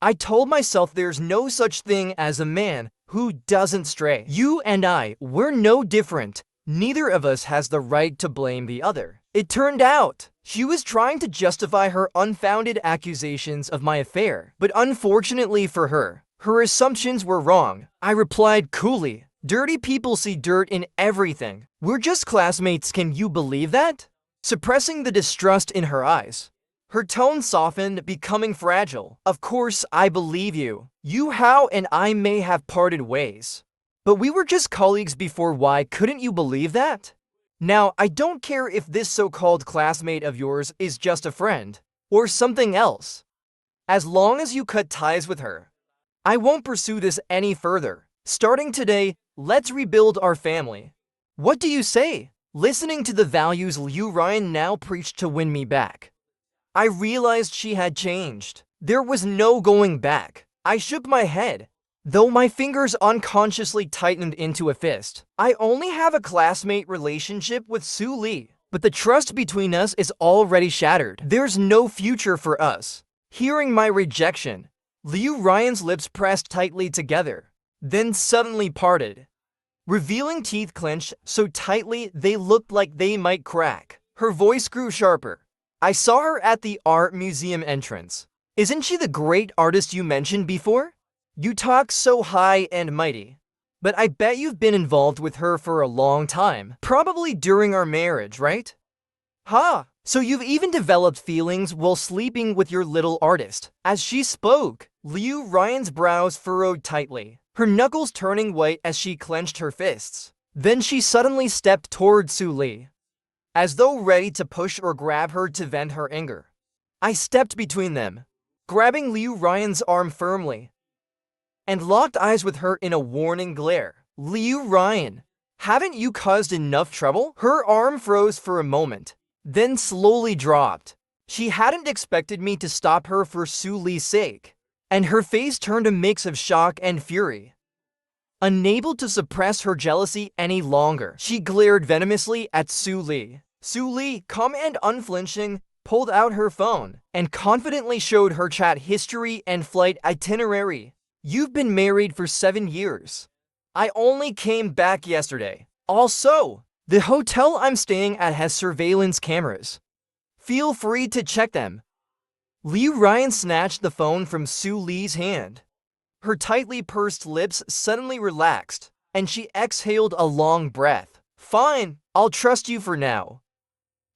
A: I told myself there's no such thing as a man who doesn't stray. You and I, we're no different. Neither of us has the right to blame the other. It turned out, she was trying to justify her unfounded accusations of my affair, but unfortunately for her, her assumptions were wrong. I replied coolly, Dirty people see dirt in everything. We're just classmates, can you believe that? Suppressing the distrust in her eyes. Her tone softened, becoming fragile. Of course, I believe you. You, Hao, and I may have parted ways. But we were just colleagues before. Why couldn't you believe that? Now, I don't care if this so-called classmate of yours is just a friend or something else. As long as you cut ties with her, I won't pursue this any further. Starting today, let's rebuild our family. What do you say? Listening to the values Liu Ryan now preached to win me back, I realized she had changed. There was no going back. I shook my head, though my fingers unconsciously tightened into a fist. I only have a classmate relationship with Su Li, but the trust between us is already shattered. There's no future for us. Hearing my rejection, Liu Ryan's lips pressed tightly together, then suddenly parted, revealing teeth clenched so tightly they looked like they might crack. Her voice grew sharper. I saw her at the art museum entrance. Isn't she the great artist you mentioned before? You talk so high and mighty, but I bet you've been involved with her for a long time. Probably during our marriage, right? Ha! So you've even developed feelings while sleeping with your little artist. As she spoke, Liu Ryan's brows furrowed tightly, her knuckles turning white as she clenched her fists. Then she suddenly stepped toward Su Li, as though ready to push or grab her to vent her anger. I stepped between them, grabbing Liu Ryan's arm firmly, and locked eyes with her in a warning glare. Liu Ryan, haven't you caused enough trouble? Her arm froze for a moment, then slowly dropped. She hadn't expected me to stop her for Su Li's sake, and her face turned a mix of shock and fury. Unable to suppress her jealousy any longer, she glared venomously at Su Li. Su Li, calm and unflinching, pulled out her phone and confidently showed her chat history and flight itinerary. You've been married for 7 years. I only came back yesterday. Also, the hotel I'm staying at has surveillance cameras. Feel free to check them. Liu Ryan snatched the phone from Su Li's hand. Her tightly pursed lips suddenly relaxed, and she exhaled a long breath. Fine, I'll trust you for now.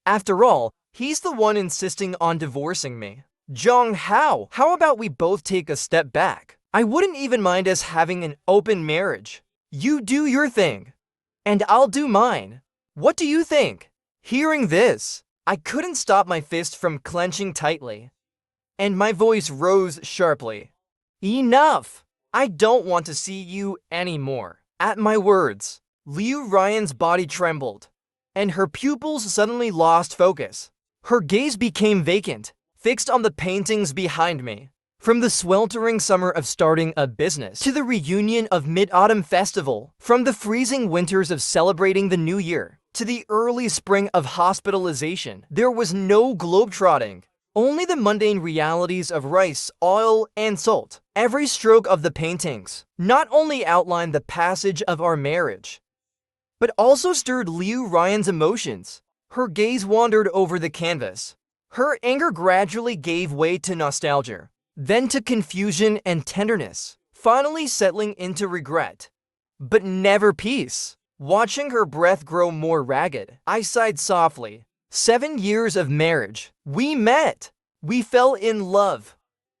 A: After all, he's the one insisting on divorcing me. Zhang Hao, how about we both take a step back? I wouldn't even mind us having an open marriage. You do your thing, and I'll do mine. What do you think? Hearing this, I couldn't stop my fist from clenching tightly, and my voice rose sharply. Enough! I don't want to see you anymore. At my words, Liu Ryan's body trembled, and her pupils suddenly lost focus. Her gaze became vacant, fixed on the paintings behind me. From the sweltering summer of starting a business to the reunion of Mid-Autumn Festival, from the freezing winters of celebrating the new year to the early spring of hospitalization, there was no globetrotting. Only the mundane realities of rice, oil, and salt. Every stroke of the paintings not only outlined the passage of our marriage, but also stirred Liu Ryan's emotions. Her gaze wandered over the canvas. Her anger gradually gave way to nostalgia, then to confusion and tenderness, finally settling into regret, but never peace. Watching her breath grow more ragged, I sighed softly. 7 years of marriage. We met. We fell in love.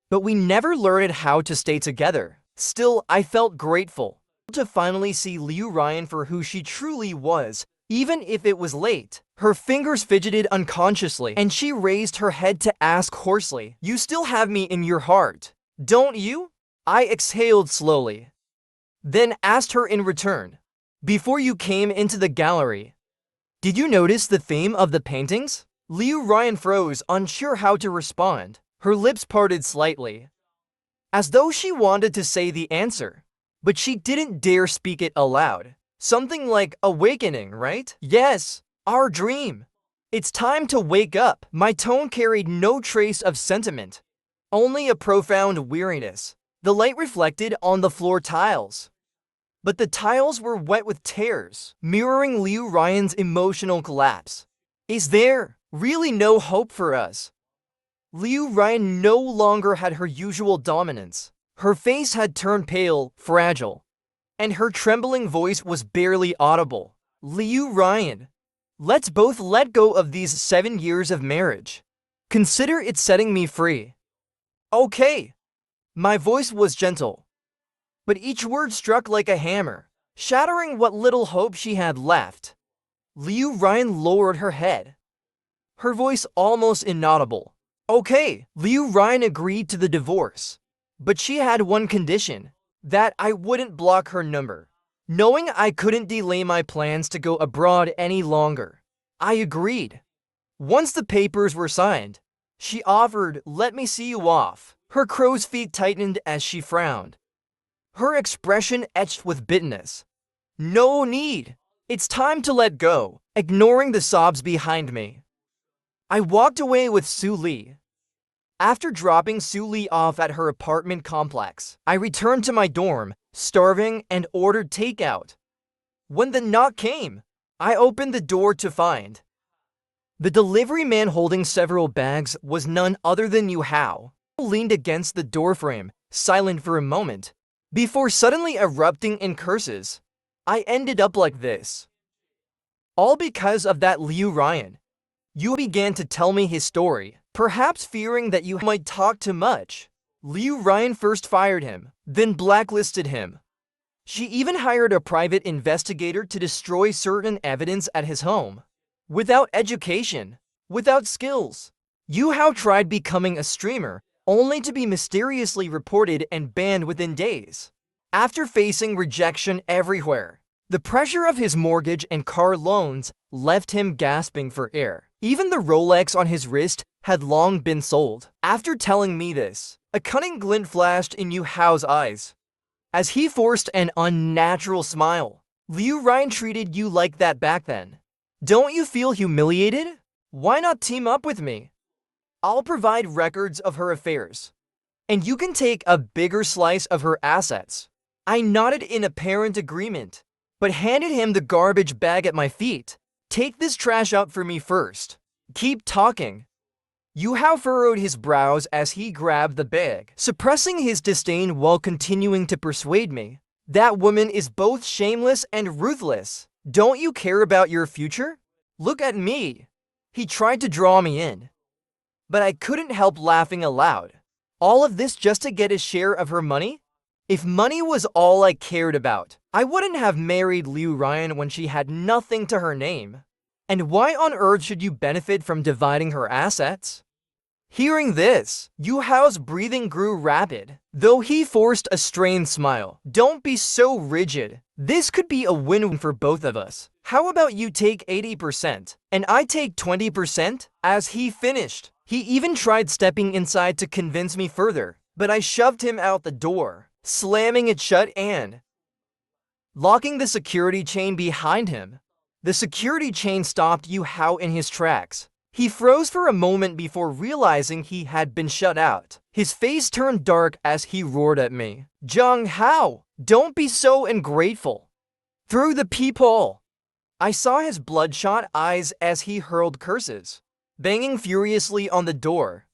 A: But we never learned how to stay together. Still, I felt grateful to finally see Liu Ryan for who she truly was, even if it was late. Her fingers fidgeted unconsciously, and she raised her head to ask hoarsely, "You still have me in your heart, don't you?" I exhaled slowly, then asked her in return, "Before you came into the gallery, did you notice the theme of the paintings?" Liu Ryan froze, unsure how to respond. Her lips parted slightly, as though she wanted to say the answer, but she didn't dare speak it aloud. Something like awakening, right? Yes, our dream. It's time to wake up. My tone carried no trace of sentiment, only a profound weariness. The light reflected on the floor tiles, but the tiles were wet with tears, mirroring Liu Ryan's emotional collapse. Is there really no hope for us? Liu Ryan no longer had her usual dominance. Her face had turned pale, fragile, and her trembling voice was barely audible. Liu Ryan, let's both let go of these 7 years of marriage. Consider it setting me free. Okay. My voice was gentle, but each word struck like a hammer, shattering what little hope she had left. Liu Ryan lowered her head, her voice almost inaudible. Okay, Liu Ryan agreed to the divorce, but she had one condition, that I wouldn't block her number. Knowing I couldn't delay my plans to go abroad any longer, I agreed. Once the papers were signed, she offered, "Let me see you off." Her crow's feet tightened as she frowned, her expression etched with bitterness. No need. It's time to let go. Ignoring the sobs behind me, I walked away with Su Li. After dropping Su Li off at her apartment complex, I returned to my dorm, starving, and ordered takeout. When the knock came, I opened the door to find the delivery man holding several bags was none other than Yu Hao. He leaned against the doorframe, silent for a moment, before suddenly erupting in curses. I ended up like this, all because of that Liu Ryan. Yu began to tell me his story, perhaps fearing that Yu might talk too much. Liu Ryan first fired him, then blacklisted him. She even hired a private investigator to destroy certain evidence at his home. Without education, without skills, Yu Hao tried becoming a streamer, only to be mysteriously reported and banned within days. After facing rejection everywhere, the pressure of his mortgage and car loans left him gasping for air. Even the Rolex on his wrist had long been sold. After telling me this, a cunning glint flashed in Yu Hao's eyes, as he forced an unnatural smile. Liu Ryan treated you like that back then. Don't you feel humiliated? Why not team up with me? I'll provide records of her affairs, and you can take a bigger slice of her assets. I nodded in apparent agreement, but handed him the garbage bag at my feet. Take this trash out for me first. Keep talking. Yu Hao furrowed his brows as he grabbed the bag, suppressing his disdain while continuing to persuade me. That woman is both shameless and ruthless. Don't you care about your future? Look at me. He tried to draw me in, but I couldn't help laughing aloud. All of this just to get a share of her money? If money was all I cared about, I wouldn't have married Liu Ryan when she had nothing to her name. And why on earth should you benefit from dividing her assets? Hearing this, Yu Hao's breathing grew rapid, though he forced a strained smile. Don't be so rigid. This could be a win-win for both of us. How about you take 80% and I take 20%? As he finished, he even tried stepping inside to convince me further, but I shoved him out the door, slamming it shut and locking the security chain behind him. The security chain stopped Yu Hao in his tracks. He froze for a moment before realizing he had been shut out. His face turned dark as he roared at me. Zhang Hao, don't be so ungrateful. Through the peephole, I saw his bloodshot eyes as he hurled curses, banging furiously on the door.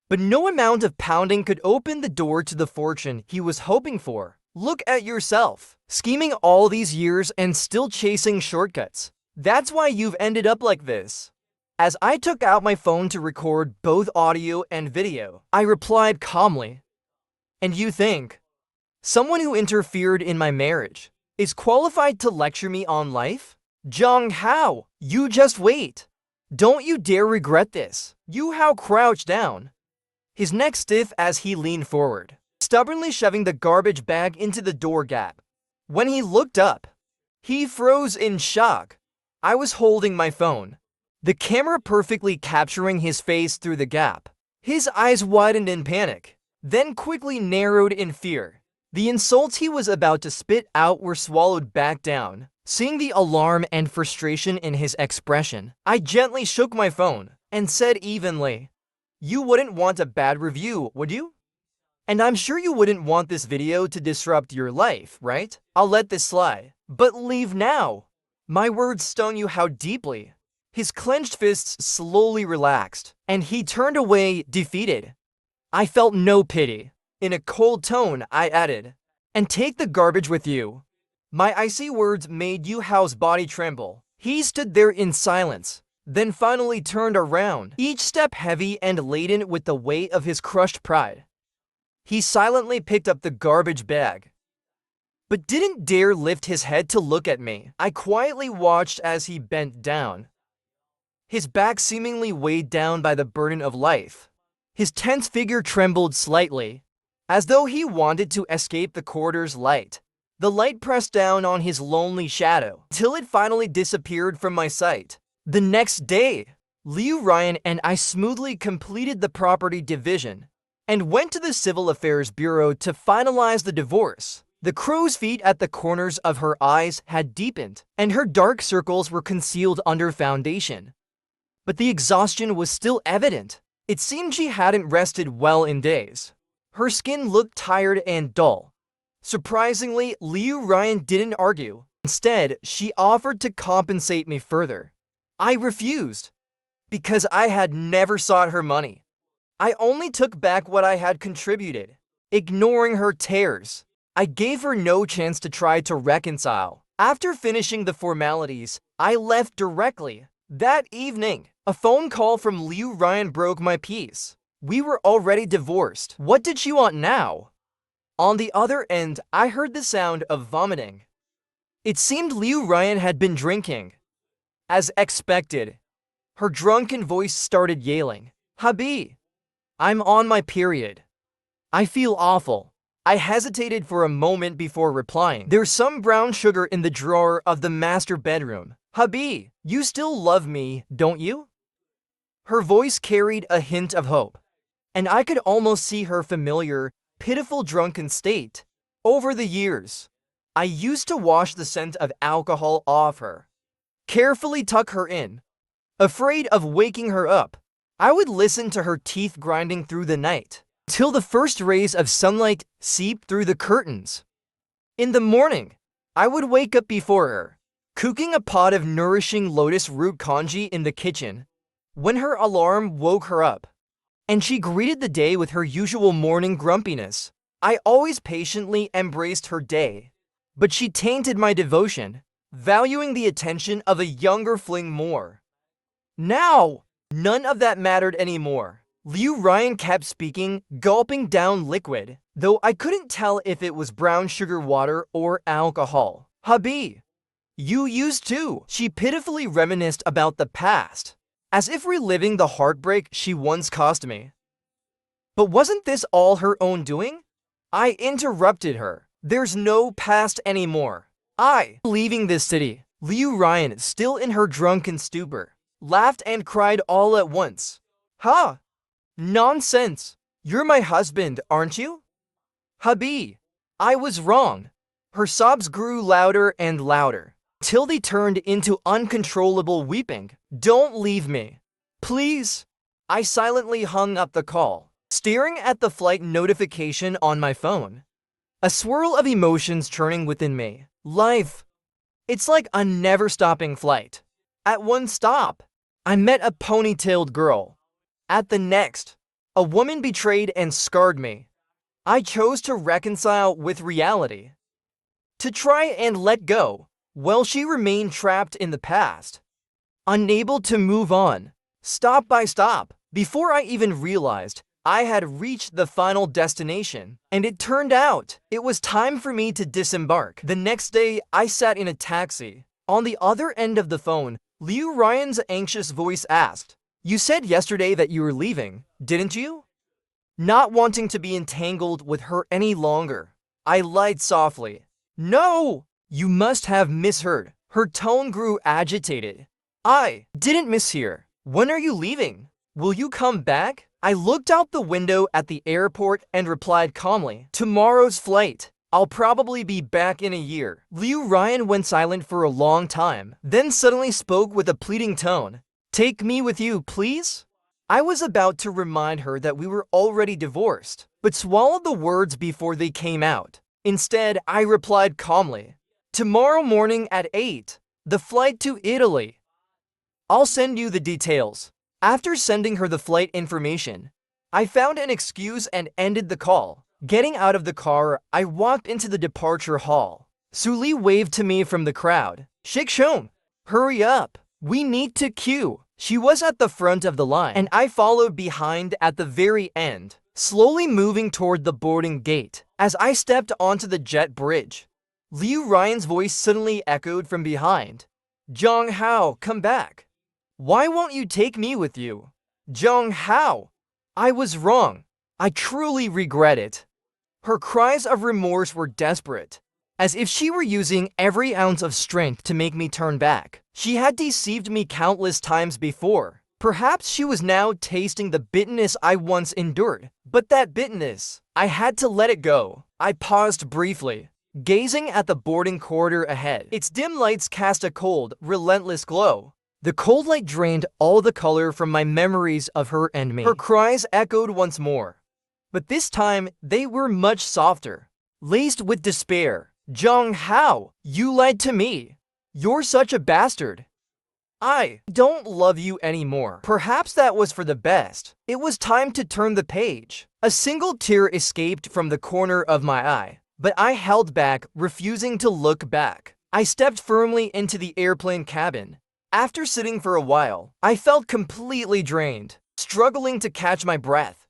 A: But no amount of pounding could open the door to the fortune he was hoping for. Look at yourself, scheming all these years and still chasing shortcuts. That's why you've ended up like this. As I took out my phone to record both audio and video, I replied calmly, "And you think someone who interfered in my marriage is qualified to lecture me on life? Zhang Hao, you just wait. Don't you dare regret this." Yu Hao crouched down, his neck stiff as he leaned forward, stubbornly shoving the garbage bag into the door gap. When he looked up, he froze in shock. I was holding my phone, the camera perfectly capturing his face through the gap. His eyes widened in panic, then quickly narrowed in fear. The insults he was about to spit out were swallowed back down. Seeing the alarm and frustration in his expression, I gently shook my phone and said evenly, "You wouldn't want a bad review, would you? And I'm sure you wouldn't want this video to disrupt your life, right? I'll let this slide. But leave now." My words stung Yu Hao deeply. His clenched fists slowly relaxed, and he turned away defeated. I felt no pity. In a cold tone, I added, "And take the garbage with you." My icy words made Yuhao's body tremble. He stood there in silence, then finally turned around, each step heavy and laden with the weight of his crushed pride. He silently picked up the garbage bag, but didn't dare lift his head to look at me. I quietly watched as he bent down, his back seemingly weighed down by the burden of life. His tense figure trembled slightly, as though he wanted to escape the corridor's light. The light pressed down on his lonely shadow, till it finally disappeared from my sight. The next day, Liu Ryan and I smoothly completed the property division and went to the Civil Affairs Bureau to finalize the divorce. The crow's feet at the corners of her eyes had deepened, and her dark circles were concealed under foundation. But the exhaustion was still evident. It seemed she hadn't rested well in days. Her skin looked tired and dull. Surprisingly, Liu Ryan didn't argue. Instead, she offered to compensate me further. I refused, because I had never sought her money. I only took back what I had contributed, ignoring her tears. I gave her no chance to try to reconcile. After finishing the formalities, I left directly. That evening, a phone call from Liu Ryan broke my peace. We were already divorced. What did she want now? On the other end, I heard the sound of vomiting. It seemed Liu Ryan had been drinking. As expected, her drunken voice started yelling, "Habi, I'm on my period. I feel awful." I hesitated for a moment before replying. "There's some brown sugar in the drawer of the master bedroom. Habi, you still love me, don't you?" Her voice carried a hint of hope, and I could almost see her familiar, pitiful drunken state. Over the years, I used to wash the scent of alcohol off her, carefully tuck her in, afraid of waking her up. I would listen to her teeth grinding through the night, till the first rays of sunlight seeped through the curtains. In the morning, I would wake up before her, cooking a pot of nourishing lotus root congee in the kitchen. When her alarm woke her up, and she greeted the day with her usual morning grumpiness, I always patiently embraced her day. But she tainted my devotion, valuing the attention of a younger fling more. Now, none of that mattered anymore. Liu Ryan kept speaking, gulping down liquid, though I couldn't tell if it was brown sugar water or alcohol. "Habi, you used to." She pitifully reminisced about the past, as if reliving the heartbreak she once caused me. But wasn't this all her own doing? I interrupted her. "There's no past anymore. Leaving this city." Liu Ryan, still in her drunken stupor, laughed and cried all at once. "Ha! Nonsense! You're my husband, aren't you? Habi, I was wrong." Her sobs grew louder and louder, till they turned into uncontrollable weeping. "Don't leave me, please." I silently hung up the call, staring at the flight notification on my phone. A swirl of emotions churning within me. Life, it's like a never-stopping flight. At one stop, I met a ponytailed girl. At the next, a woman betrayed and scarred me. I chose to reconcile with reality, to try and let go, while she remained trapped in the past, unable to move on, stop by stop. Before I even realized, I had reached the final destination, and it turned out it was time for me to disembark. The next day, I sat in a taxi. On the other end of the phone, Liu Ryan's anxious voice asked, "You said yesterday that you were leaving, didn't you?" Not wanting to be entangled with her any longer, I lied softly. "No, you must have misheard." Her tone grew agitated. "I didn't mishear. When are you leaving? Will you come back?" I looked out the window at the airport and replied calmly, "Tomorrow's flight. I'll probably be back in a year." Liu Ryan went silent for a long time, then suddenly spoke with a pleading tone. "Take me with you, please?" I was about to remind her that we were already divorced, but swallowed the words before they came out. Instead, I replied calmly, "Tomorrow morning at 8, the flight to Italy. I'll send you the details." After sending her the flight information, I found an excuse and ended the call. Getting out of the car, I walked into the departure hall. Su Li waved to me from the crowd. Shikshom, hurry up. We need to queue. She was at the front of the line, and I followed behind at the very end, slowly moving toward the boarding gate. As I stepped onto the jet bridge, Liu Ryan's voice suddenly echoed from behind. Zhang Hao, come back. Why won't you take me with you? Zhang Hao. I was wrong. I truly regret it. Her cries of remorse were desperate, as if she were using every ounce of strength to make me turn back. She had deceived me countless times before. Perhaps she was now tasting the bitterness I once endured. But that bitterness, I had to let it go. I paused briefly, gazing at the boarding corridor ahead. Its dim lights cast a cold, relentless glow. The cold light drained all the color from my memories of her and me. Her cries echoed once more, but this time they were much softer, laced with despair. Zhang Hao, you lied to me. You're such a bastard. I don't love you anymore. Perhaps that was for the best. It was time to turn the page. A single tear escaped from the corner of my eye, but I held back, refusing to look back. I stepped firmly into the airplane cabin. After sitting for a while, I felt completely drained, struggling to catch my breath.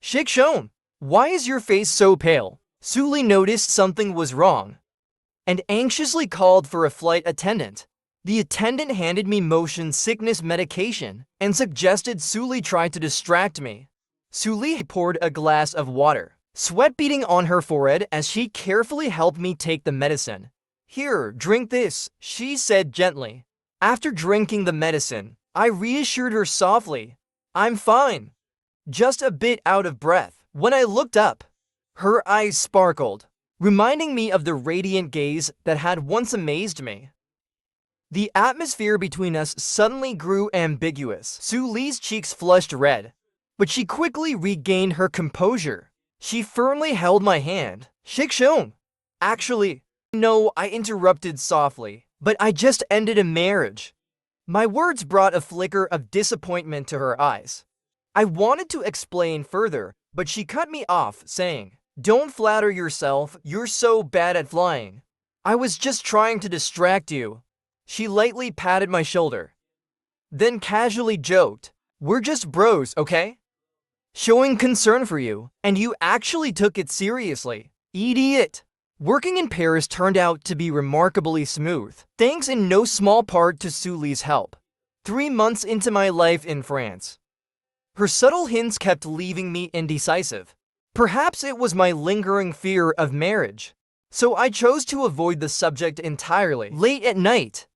A: Shikshom, why is your face so pale? Su Li noticed something was wrong and anxiously called for a flight attendant. The attendant handed me motion sickness medication and suggested Su Li try to distract me. Su Li poured a glass of water, sweat beading on her forehead as she carefully helped me take the medicine. Here, drink this, she said gently. After drinking the medicine, I reassured her softly. I'm fine. Just a bit out of breath. When I looked up, her eyes sparkled, reminding me of the radiant gaze that had once amazed me. The atmosphere between us suddenly grew ambiguous. Su Li's cheeks flushed red, but she quickly regained her composure. She firmly held my hand. Shikshom. Actually, no, I interrupted softly. But I just ended a marriage. My words brought a flicker of disappointment to her eyes. I wanted to explain further, but she cut me off, saying, Don't flatter yourself, you're so bad at flying. I was just trying to distract you. She lightly patted my shoulder, then casually joked, We're just bros, okay? Showing concern for you, and you actually took it seriously. Idiot. Working in Paris turned out to be remarkably smooth, thanks in no small part to Su Li's help. 3 months into my life in France, her subtle hints kept leaving me indecisive. Perhaps it was my lingering fear of marriage, so I chose to avoid the subject entirely. Late at night,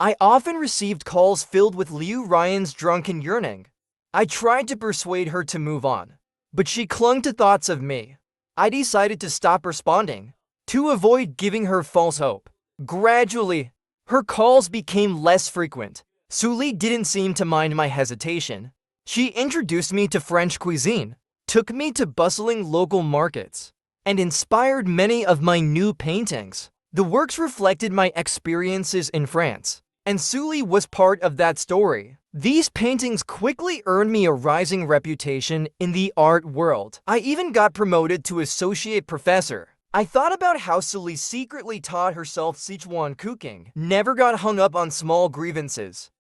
A: I often received calls filled with Liu Ryan's drunken yearning. I tried to persuade her to move on, but she clung to thoughts of me. I decided to stop responding, to avoid giving her false hope. Gradually, her calls became less frequent. Su Li didn't seem to mind my hesitation. She introduced me to French cuisine, took me to bustling local markets, and inspired many of my new paintings. The works reflected my experiences in France, and Su Li was part of that story. These paintings quickly earned me a rising reputation in the art world. I even got promoted to associate professor. I thought about how Su Li secretly taught herself Sichuan cooking, never got hung up on small grievances,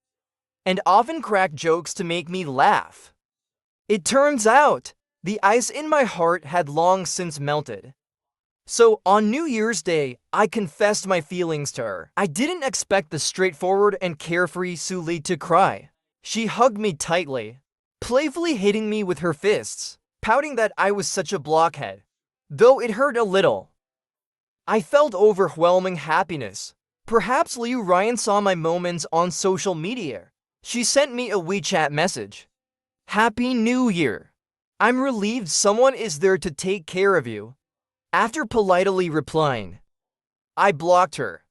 A: and often cracked jokes to make me laugh. It turns out, the ice in my heart had long since melted. So, on New Year's Day, I confessed my feelings to her. I didn't expect the straightforward and carefree Su Li to cry. She hugged me tightly, playfully hitting me with her fists, pouting that I was such a blockhead. Though it hurt a little, I felt overwhelming happiness. Perhaps Liu Ryan saw my moments on social media. She sent me a WeChat message. Happy New Year. I'm relieved someone is there to take care of you. After politely replying, I blocked her.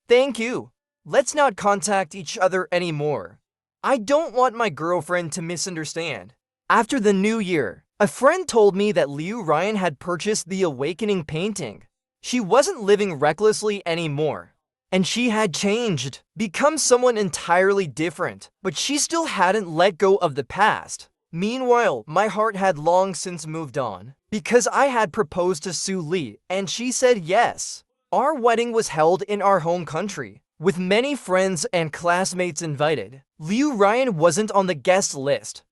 A: Thank you. Let's not contact each other anymore. I don't want my girlfriend to misunderstand. After the new year, a friend told me that Liu Ryan had purchased the Awakening painting. She wasn't living recklessly anymore, and she had changed, become someone entirely different, but she still hadn't let go of the past. Meanwhile, my heart had long since moved on, because I had proposed to Su Li, and she said yes. Our wedding was held in our home country, with many friends and classmates invited. Liu Ryan wasn't on the guest list,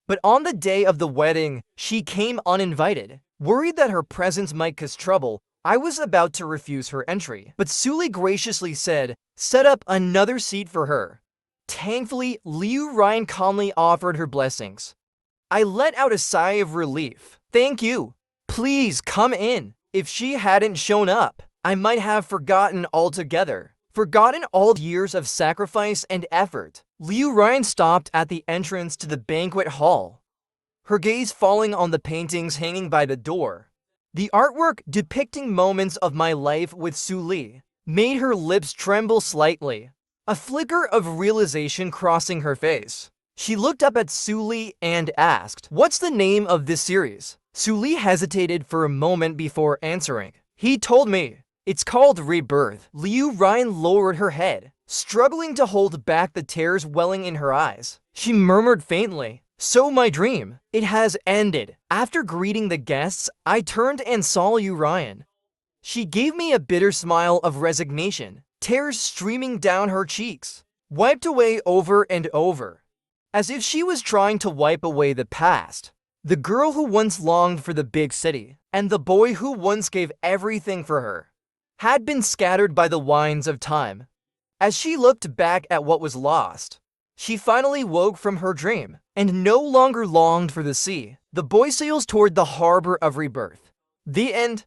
A: but on the day of the wedding, she came uninvited. Worried that her presence might cause trouble, I was about to refuse her entry, but Suli graciously said, "Set up another seat for her." Thankfully, Liu Ryan calmly offered her blessings. I let out a sigh of relief. "Thank you. Please come in." If she hadn't shown up, I might have forgotten altogether. Forgotten all the years of sacrifice and effort. Liu Ryan stopped at the entrance to the banquet hall, her gaze falling on the paintings hanging by the door. The artwork depicting moments of my life with Suli made her lips tremble slightly, a flicker of realization crossing her face. She looked up at Suli and asked, "What's the name of this series?" Suli hesitated for a moment before answering. "He told me. It's called Rebirth." Liu Ryan lowered her head, struggling to hold back the tears welling in her eyes. She murmured faintly, "So my dream, it has ended." After greeting the guests, I turned and saw Liu Ryan. She gave me a bitter smile of resignation, tears streaming down her cheeks, wiped away over and over, as if she was trying to wipe away the past. The girl who once longed for the big city, and the boy who once gave everything for her, had been scattered by the winds of time. As she looked back at what was lost, she finally woke from her dream, and no longer longed for the sea. The boy sails toward the harbor of Rebirth. The end.